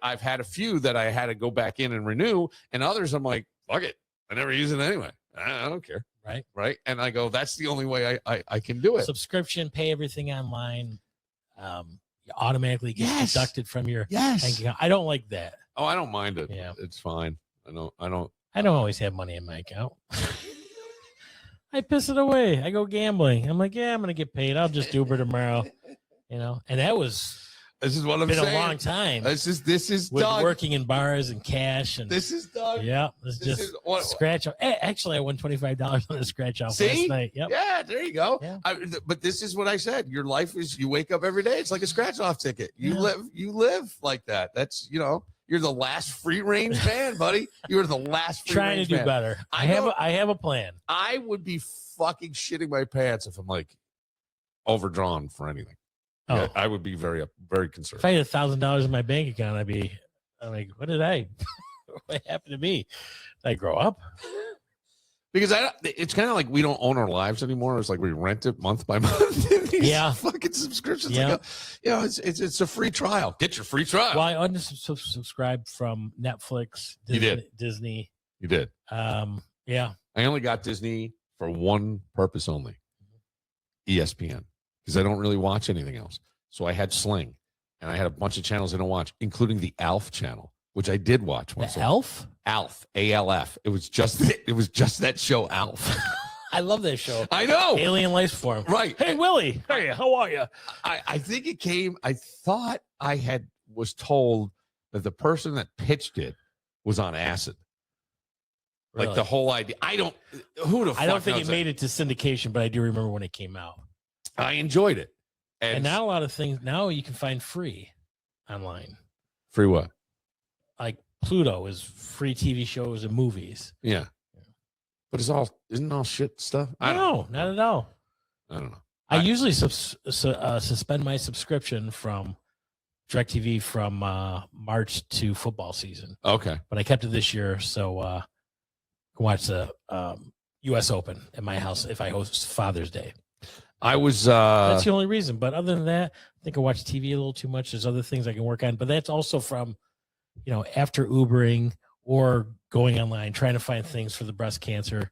I've had a few that I had to go back in and renew, and others I'm like, fuck it, I never use it anyway. I don't care. Right. And I go, that's the only way I can do it. Subscription, pay everything online. You automatically get deducted from your bank account. I don't like that. Oh, I don't mind it. Yeah. It's fine. I don't always have money in my account. I piss it away. I go gambling. I'm like, yeah, I'm gonna get paid. I'll just Uber tomorrow. You know, and that was this is what I'm been saying. a long time. This is with Doug. working in bars and cash, and This is Doug. yeah, it's This just is what- scratch off. Actually, I won $25 on a scratch off See? last night. Yep. Yeah, there you go. Yeah. But this is what I said. Your life is you wake up every day. It's like a scratch off ticket. You live like that. That's you're the last free range man, buddy. You're the last free Trying to range do man. better. I I have a plan. I would be fucking shitting my pants if I'm like overdrawn for anything. Oh, Yeah, I would be very concerned. if I had $1,000 in my bank account, I'm like, what happened to me? Did I grow up? Because it's kind of like we don't own our lives anymore. It's like we rent it month by month. Yeah. Fucking subscriptions. Yeah. Like it's a free trial. Get your free trial. Well, I unsubscribed from Netflix. Disney, You did. Disney. You did. Yeah. I only got Disney for one purpose only, ESPN, because I don't really watch anything else. So I had Sling, and I had a bunch of channels I don't watch, including the ALF channel, which I did watch once. The Elf? ALF, ALF. It was just that show, ALF. I love that show. I know. Alien life form. Right. Hey, Willie. Hey, how are you? I think it came. I thought I was told that the person that pitched it was on acid. Really? Like the whole idea. I don't think it made it to syndication, but I do remember when it came out. I enjoyed it. And now a lot of things now you can find free online. Free what? Like Pluto is free TV shows and movies. Yeah. But isn't all shit stuff? No, not at all. I don't know. I usually suspend my subscription from DirecTV from March to football season. Okay. But I kept it this year, so I can watch the U.S. Open at my house if I host Father's Day. I was that's the only reason. But other than that, I think I watch TV a little too much. There's other things I can work on, but that's also from, after Ubering or going online, trying to find things for the breast cancer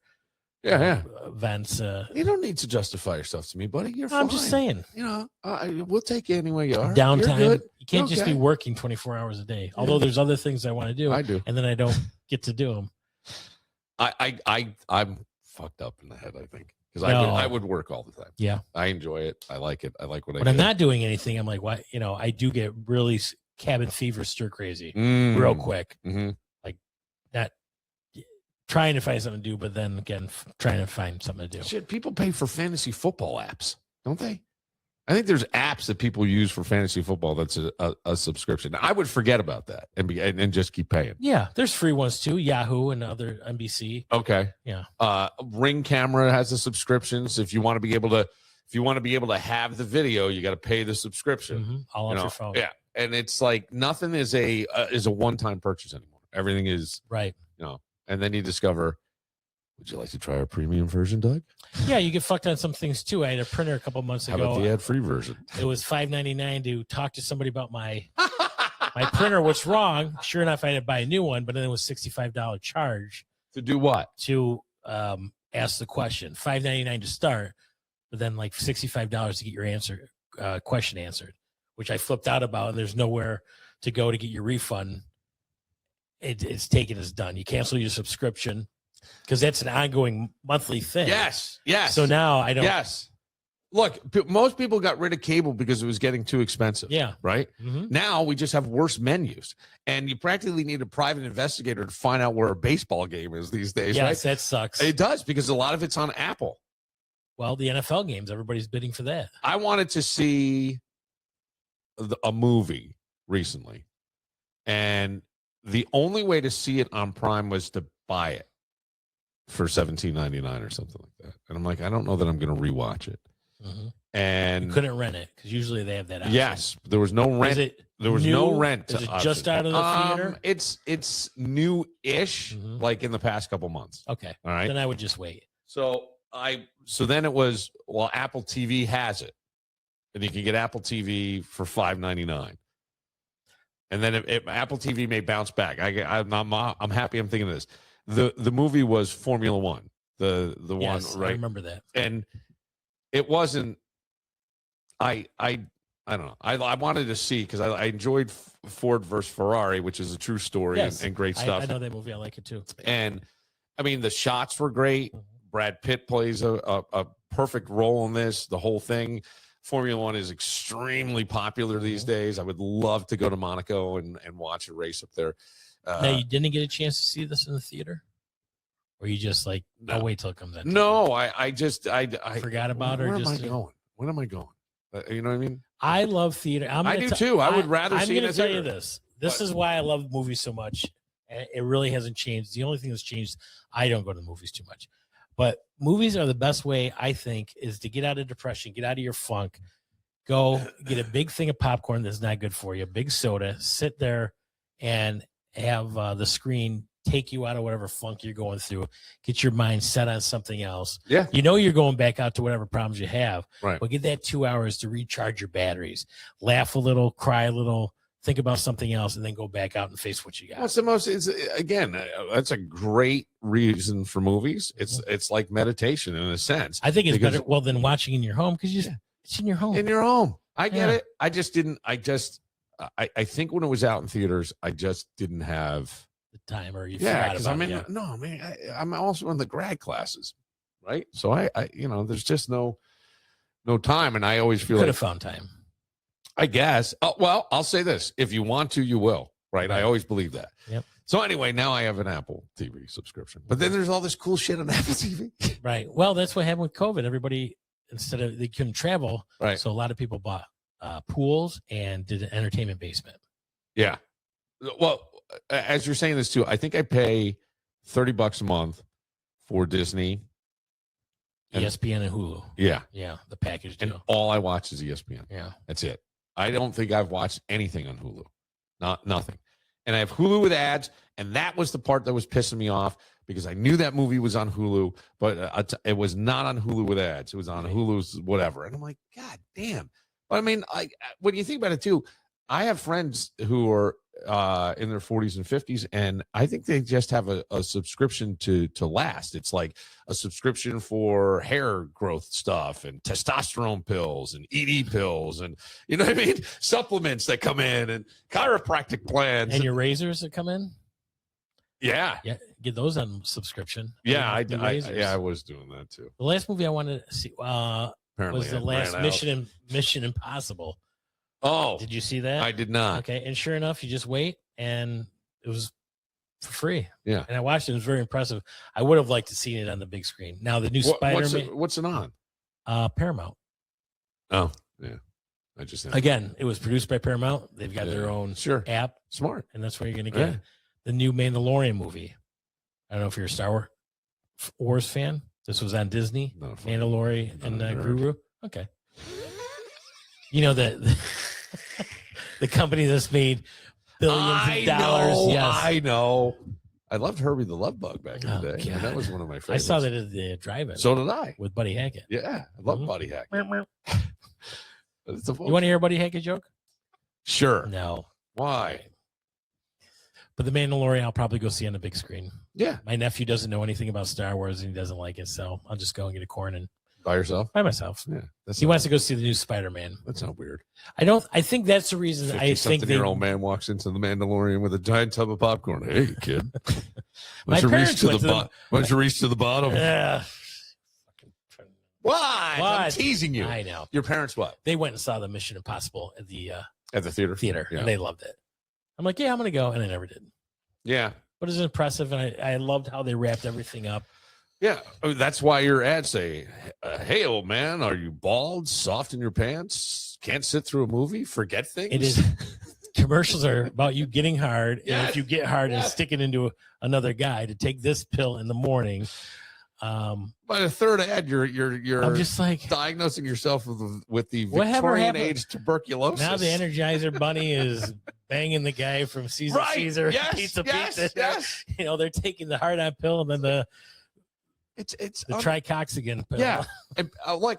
events. You don't need to justify yourself to me, buddy. You're fine. I'm just saying. We'll take you anywhere you are. Downtime. You're good. You can't just be working 24 hours a day. Although there's other things I want to do. I do. And then I don't get to do them. I'm fucked up in the head, I think. Because I would work all the time. Yeah. I enjoy it. I like it. I like what I do. When I'm not doing anything, I'm like, what? I do get really cabin fever, stir crazy real quick. Mm-hmm. Like not trying to find something to do, but then again, trying to find something to do. Shit, people pay for fantasy football apps, don't they? I think there's apps that people use for fantasy football that's a subscription. I would forget about that and just keep paying. Yeah, there's free ones too. Yahoo and other NBC. Okay. Yeah. Ring Camera has the subscriptions. If you want to be able to have the video, you got to pay the subscription. Mm-hmm. All off your phone. Yeah, and it's like nothing is a one-time purchase anymore. Everything is right. And then you discover. Would you like to try our premium version, Doug? Yeah, you get fucked on some things too. I had a printer a couple months ago. How about the ad-free version? It was $5.99 to talk to somebody about my printer. What's wrong? Sure enough, I had to buy a new one, but then it was $65 charge to do what? To ask the question. $5.99 to start, but then like $65 to get your question answered, which I flipped out about. And there's nowhere to go to get your refund. It's taken as done. You cancel your subscription. Because that's an ongoing monthly thing. Yes. So now I don't. Yes. Look, most people got rid of cable because it was getting too expensive. Yeah. Right? Mm-hmm. Now we just have worse menus. And you practically need a private investigator to find out where a baseball game is these days, right? Yes, that sucks. It does, because a lot of it's on Apple. Well, the NFL games, everybody's bidding for that. I wanted to see a movie recently. And the only way to see it on Prime was to buy it for $17.99 or something like that. And I'm like, I don't know that I'm going to rewatch it. Mm-hmm. And you couldn't rent it because usually they have that option. Yes, there was no rent. There was no rent. Is it just out of the theater? It's new-ish, like in the past couple months. Okay. All right. Then I would just wait. So then it was, well, Apple TV has it. And you can get Apple TV for $5.99. And then if Apple TV may bounce back. I'm happy I'm thinking of this. The movie was Formula One, the yes, one, right? I remember that. And it wasn't. I don't know. I wanted to see, because I enjoyed Ford versus Ferrari, which is a true story and great stuff. I know that movie. I like it too. And I mean, the shots were great. Brad Pitt plays a perfect role in this. The whole thing. Formula One is extremely popular these days. I would love to go to Monaco and watch a race up there. Now, you didn't get a chance to see this in the theater? Or you just like, I'll wait till it comes out? No, I forgot about it. Where am I going? When am I going? You know what I mean? I love theater. I do too. I would rather see it. I'm going to tell you this. This is why I love movies so much. It really hasn't changed. The only thing that's changed, I don't go to the movies too much. But movies are the best way, I think, is to get out of depression, get out of your funk, go get a big thing of popcorn that's not good for you, a big soda, sit there and have the screen take you out of whatever funk you're going through, get your mind set on something else. Yeah. You know you're going back out to whatever problems you have. Right. But get that 2 hours to recharge your batteries. Laugh a little, cry a little, think about something else, and then go back out and face what you got. What's the most? It's again, that's a great reason for movies. It's like meditation in a sense. I think it's better than watching in your home because it's in your home. In your home. I get it. I just didn't. I think when it was out in theaters, I just didn't have the time, or you because I'm in. No, man, I'm also in the grad classes, right? So I there's just no time, and I always feel could have found time. I guess. Well, I'll say this: if you want to, you will. Right? I always believe that. Yep. So anyway, now I have an Apple TV subscription, but then there's all this cool shit on Apple TV. Right. Well, that's what happened with COVID. Everybody, they couldn't travel, right? So a lot of people bought pools and did an entertainment basement. Yeah. Well, as you're saying this too, I think I pay $30 a month for Disney, ESPN and Hulu. Yeah. Yeah. The package deal. And all I watch is ESPN. Yeah. That's it. I don't think I've watched anything on Hulu. Nothing. And I have Hulu with ads. And that was the part that was pissing me off because I knew that movie was on Hulu, but it was not on Hulu with ads. It was on Hulu's whatever. And I'm like, God damn. But I mean, when you think about it too, I have friends who are in their 40s and 50s, and I think they just have a subscription to last. It's like a subscription for hair growth stuff and testosterone pills and ED pills and, you know what I mean? Supplements that come in and chiropractic plans. And your razors that come in? Yeah. Yeah. Get those on subscription. Yeah, I was doing that too. The last movie I wanted to see Apparently was the last Mission Impossible. Oh, did you see that? I did not. Okay, and sure enough, you just wait, and it was for free. Yeah, and I watched it. It was very impressive. I would have liked to see it on the big screen. Now the new Spider-Man. What's it on? Paramount. Oh, yeah. Again, it was produced by Paramount. They've got their own app. Smart, and that's where you're going to get the new Mandalorian movie. I don't know if you're a Star Wars fan. This was on Disney. Mandalorian and Guru. Okay. You know that the company that's made billions of dollars. Yes, I know. I loved Herbie the Love Bug back in the day. That was one of my favorites. I saw that at the drive-in. So did I. With Buddy Hackett. Yeah, I love Buddy Hackett. You want to hear a Buddy Hackett joke? Sure. No. Why? But the Mandalorian, I'll probably go see on the big screen. Yeah. My nephew doesn't know anything about Star Wars and he doesn't like it, so I'll just go and get a corn and by yourself? By myself. Yeah. He wants to go see the new Spider-Man. That's not weird. I think that's the reason. I think your old man walks into the Mandalorian with a giant tub of popcorn. Hey, kid. My parents went to why don't you reach to the bottom? Yeah. Why? I'm teasing you. I know. Your parents what? They went and saw the Mission Impossible at the theater. And they loved it. I'm like, yeah, I'm gonna go, and I never did. Yeah. But it's impressive, and I loved how they wrapped everything up. Yeah, that's why your ads say, "Hey, old man, are you bald, soft in your pants, can't sit through a movie, forget things?" It is. Commercials are about you getting hard, and if you get hard and stick it into another guy to take this pill in the morning. By the third ad, you're I'm just like diagnosing yourself with the Victorian age tuberculosis. Now the Energizer Bunny is banging the guy from Caesar Pizza. Yes. You know, they're taking the hard on pill and then the tricoxagon pill. Yeah. And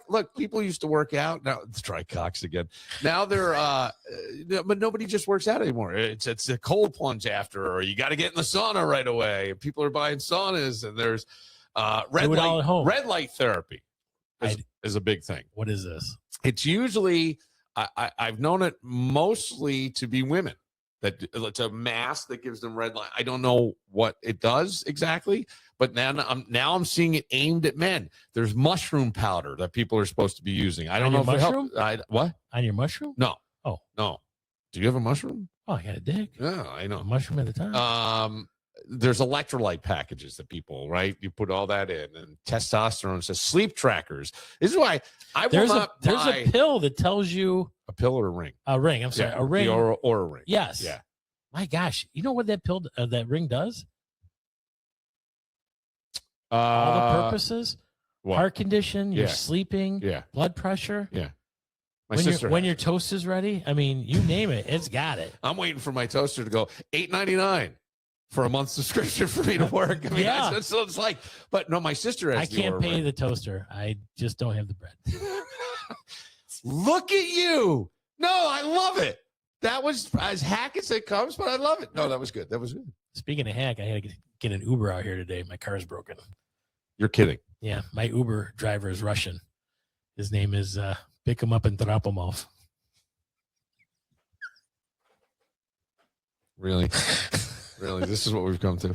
look, people used to work out. Now it's tricoxagon. Now they're but nobody just works out anymore. It's a cold plunge after, or you got to get in the sauna right away. People are buying saunas, and there's red light therapy is a big thing. What is this? It's usually I've known it mostly to be women. That it's a mask that gives them red light. I don't know what it does exactly, but now I'm seeing it aimed at men. There's mushroom powder that people are supposed to be using. I don't know if mushroom? it helps. What? On your mushroom? No. Oh. No. Do you have a mushroom? Oh, I got a dick. Yeah, I know. A mushroom at the time. There's electrolyte packages that people, right? You put all that in, and testosterone says sleep trackers. This is why there's a pill that tells you a pill or a ring. A ring. I'm sorry, a ring or a ring. Yes. Yeah. My gosh, you know what that pill, that ring does? All the purposes. What? Heart condition. You're sleeping. Yeah. Blood pressure. Yeah. When your toast is ready, I mean, you name it, it's got it. I'm waiting for my toaster to go $8.99 for a month subscription for me to work. I mean, Yeah. that's what it's like. But no, my sister has. I can't pay the toaster. I just don't have the bread. Look at you. No, I love it. That was as hack as it comes, but I love it. No, that was good. That was good. Speaking of hack, I had to get an Uber out here today. My car's broken. You're kidding. Yeah, my Uber driver is Russian. His name is Pick him up and drop him off. Really? Really? This is what we've come to.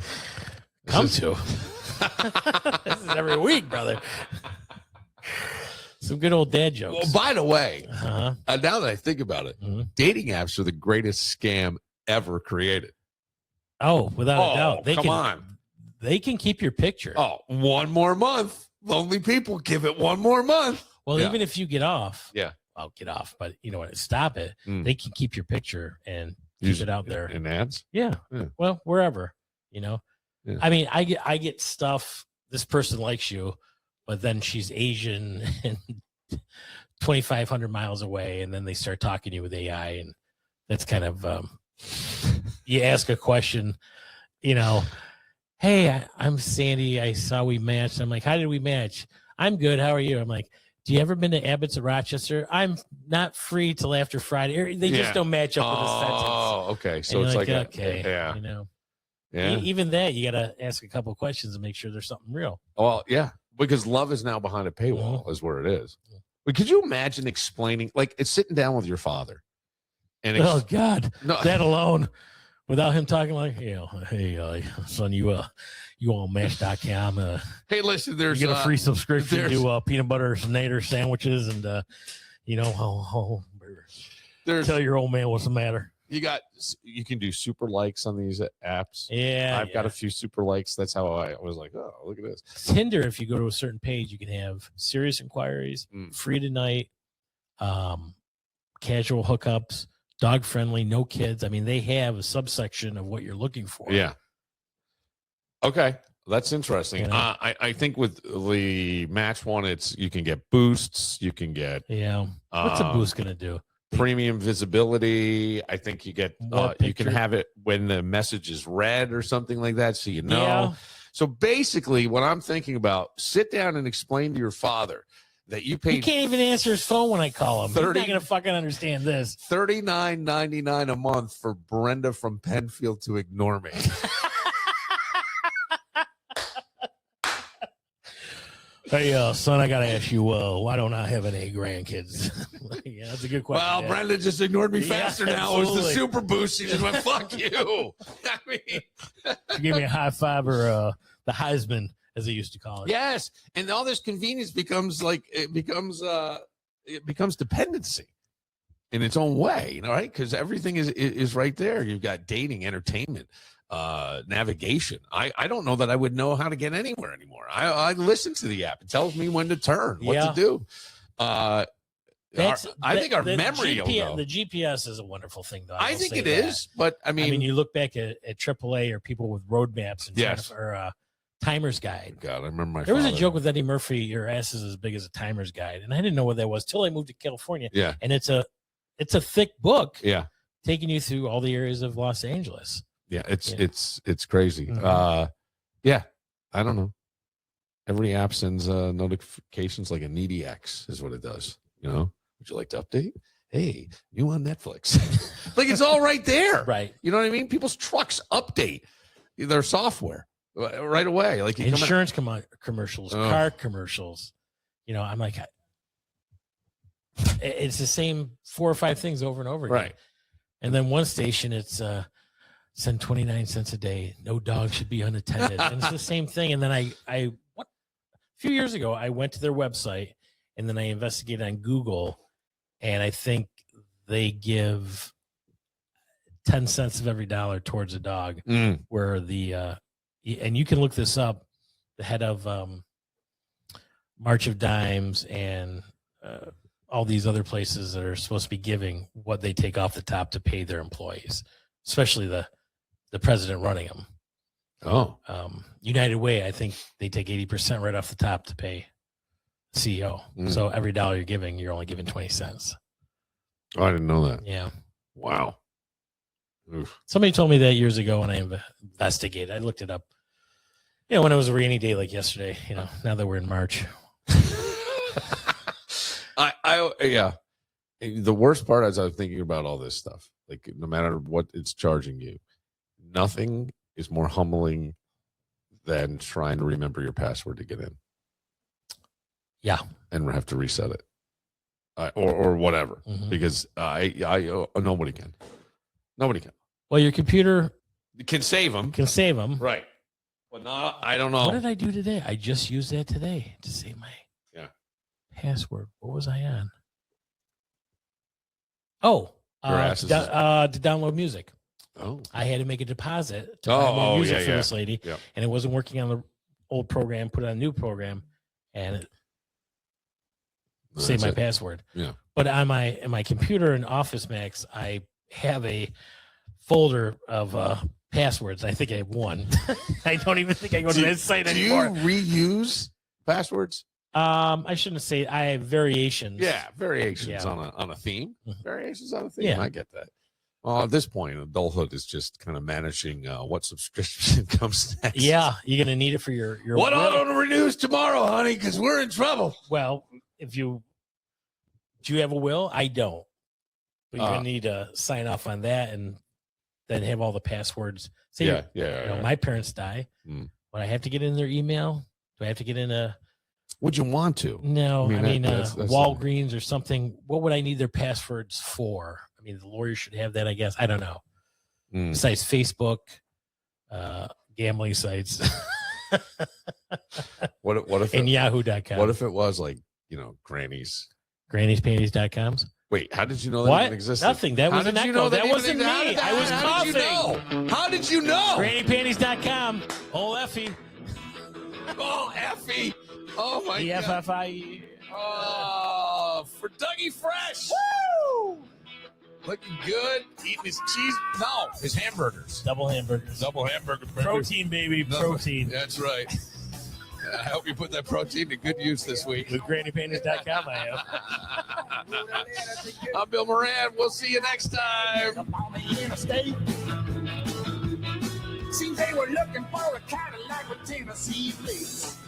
This is every week, brother. Some good old dad jokes. Well, by the way, Uh-huh. now that I think about it, dating apps are the greatest scam ever created. Oh, without a doubt. Come on. They can keep your picture. Oh, one more month. Lonely people, give it one more month. Well, Yeah. even if you get off. Yeah. Well, get off, but you know what? Stop it. Mm. They can keep your picture and keep it out there. In ads? Yeah. Yeah. Well, wherever, you know. Yeah. I mean, I get stuff. This person likes you, but then she's Asian and 2,500 miles away, and then they start talking to you with AI, and that's kind of you ask a question, you know. Hey, I'm Sandy. I saw we matched. I'm like, how did we match? I'm good. How are you? I'm like, do you ever been to Abbott's of Rochester? I'm not free till after Friday. Or they just don't match up with the sentence. Oh, okay. So And it's you're like, okay, yeah. you know. Yeah. Even that, you got to ask a couple of questions and make sure there's something real. Well, yeah, because love is now behind a paywall, is where it is. But could you imagine explaining, like, it's sitting down with your father, and Oh God, no, that alone, without him talking like, hey, son, you on Match.com, hey, listen, there's you get a free subscription there's- to peanut butter nader sandwiches, and there's tell your old man what's the matter. you can do super likes on these apps. Yeah, I've got a few super likes. That's how I was like, oh, look at this. Tinder. If you go to a certain page, you can have serious inquiries, free tonight, casual hookups, dog friendly, no kids. I mean, they have a subsection of what you're looking for. Yeah. Okay, that's interesting. You know? I think with the Match one, you can get boosts. You can get Yeah. What's a boost gonna do? premium visibility. I think you get More you can picture- have it when the message is read or something like that, so you know. Yeah. So basically, what I'm thinking about, sit down and explain to your father that you He paid can't even answer his phone when I call him. 30 He's not gonna fucking understand this. $39.99 a month for Brenda from Penfield to ignore me. Hey, son, I gotta ask you, why don't I have any grandkids? Yeah, that's a good question. Well, Dad. Brenda just ignored me Yeah, faster now. It was the absolutely. super boost. She just went, fuck you. I mean, She gave me a high five or the Heisman, as they used to call it. yes. And all this convenience becomes dependency in its own way, right? Because everything is right there. You've got dating, entertainment, navigation. I don't know that I would know how to get anywhere anymore. I listen to the app. It tells me when to turn, what to do. I think our memory will go. The GPS is a wonderful thing, though. I think it is, but I mean, you look back at AAA or people with road maps and Yes. or Timer's Guide. God, I remember my There was a father. joke with Eddie Murphy, your ass is as big as a Timer's Guide. And I didn't know what that was till I moved to California. Yeah. And it's a thick book Yeah. taking you through all the areas of Los Angeles. Yeah. It's Yeah. crazy. Mhm. Yeah. I don't know. Every app sends notifications like a needy X is what it does. You know, would you like to update? Hey, new on Netflix. Like it's all right there. Right. You know what I mean? People's trucks update their software right away. Like you come out- Insurance commercials, Ugh. car commercials. You know, I'm like, it's the same 4 or 5 things over and over again. Right. And then one station, it's send 29 cents a day. No dog should be unattended. And it's the same thing. And then a few years ago, I went to their website and then I investigated on Google, and I think they give 10 cents of every dollar towards a dog. Where and you can look this up, the head of March of Dimes and all these other places that are supposed to be giving what they take off the top to pay their employees, especially the president running them. Oh, United Way, I think they take 80% right off the top to pay the CEO. So every dollar you're giving, you're only giving 20 cents. I didn't know that. Yeah. Wow. Oof. Somebody told me that years ago when I investigated. I looked it up. When it was a rainy day like yesterday. Now that we're in March. Yeah. The worst part as I was thinking about all this stuff, like no matter what it's charging you, nothing is more humbling than trying to remember your password to get in. Yeah. And have to reset it. Or whatever. Mm-hmm. Because nobody can. Nobody can. Well, your computer can save them. Right. Well, no, I don't know. What did I do today? I just used that today to save my password. What was I on? Oh, to download music. Oh, I had to make a deposit to buy more music for this lady, yeah. And it wasn't working on the old program. Put it on a new program, and it saved my password. Yeah. But on my computer in Office Max, I have a folder of passwords. I think I have one. I don't even think I go to that site anymore. Do you reuse passwords? I shouldn't say I have variations. Yeah, variations on a theme. Mm-hmm. Variations on a theme. Yeah. I get that. Well, at this point, adulthood is just kind of managing what subscription comes next. Yeah, you're gonna need it for your what auto renews tomorrow, honey, because we're in trouble. Well, do you have a will? I don't. But you're gonna need to sign off on that and then have all the passwords. Say my parents die. Would I have to get in their email? Do I have to get in a? Would you want to? No, I mean that's Walgreens or something. What would I need their passwords for? I mean, the lawyer should have that, I guess. I don't know. Besides Facebook, gambling sites. What if and Yahoo.com? What if it was like granniespanties.coms? Wait, how did you know that even existed? Nothing. That was an echo. That wasn't me. I was coughing. How did you know? Grannypanties.com. Old Effie. Oh, Effie. Oh, my God. EFFIE. Oh, for Dougie Fresh. Woo! Looking good. Eating his cheese. No, his hamburgers. Double hamburgers. Double hamburger. Protein, baby. Protein. That's right. I hope you put that protein to good use this week. With grannypanties.com, I have. I'm Bill Moran. We'll see you next time. Seems they were looking for a Cadillac with Tennessee plates.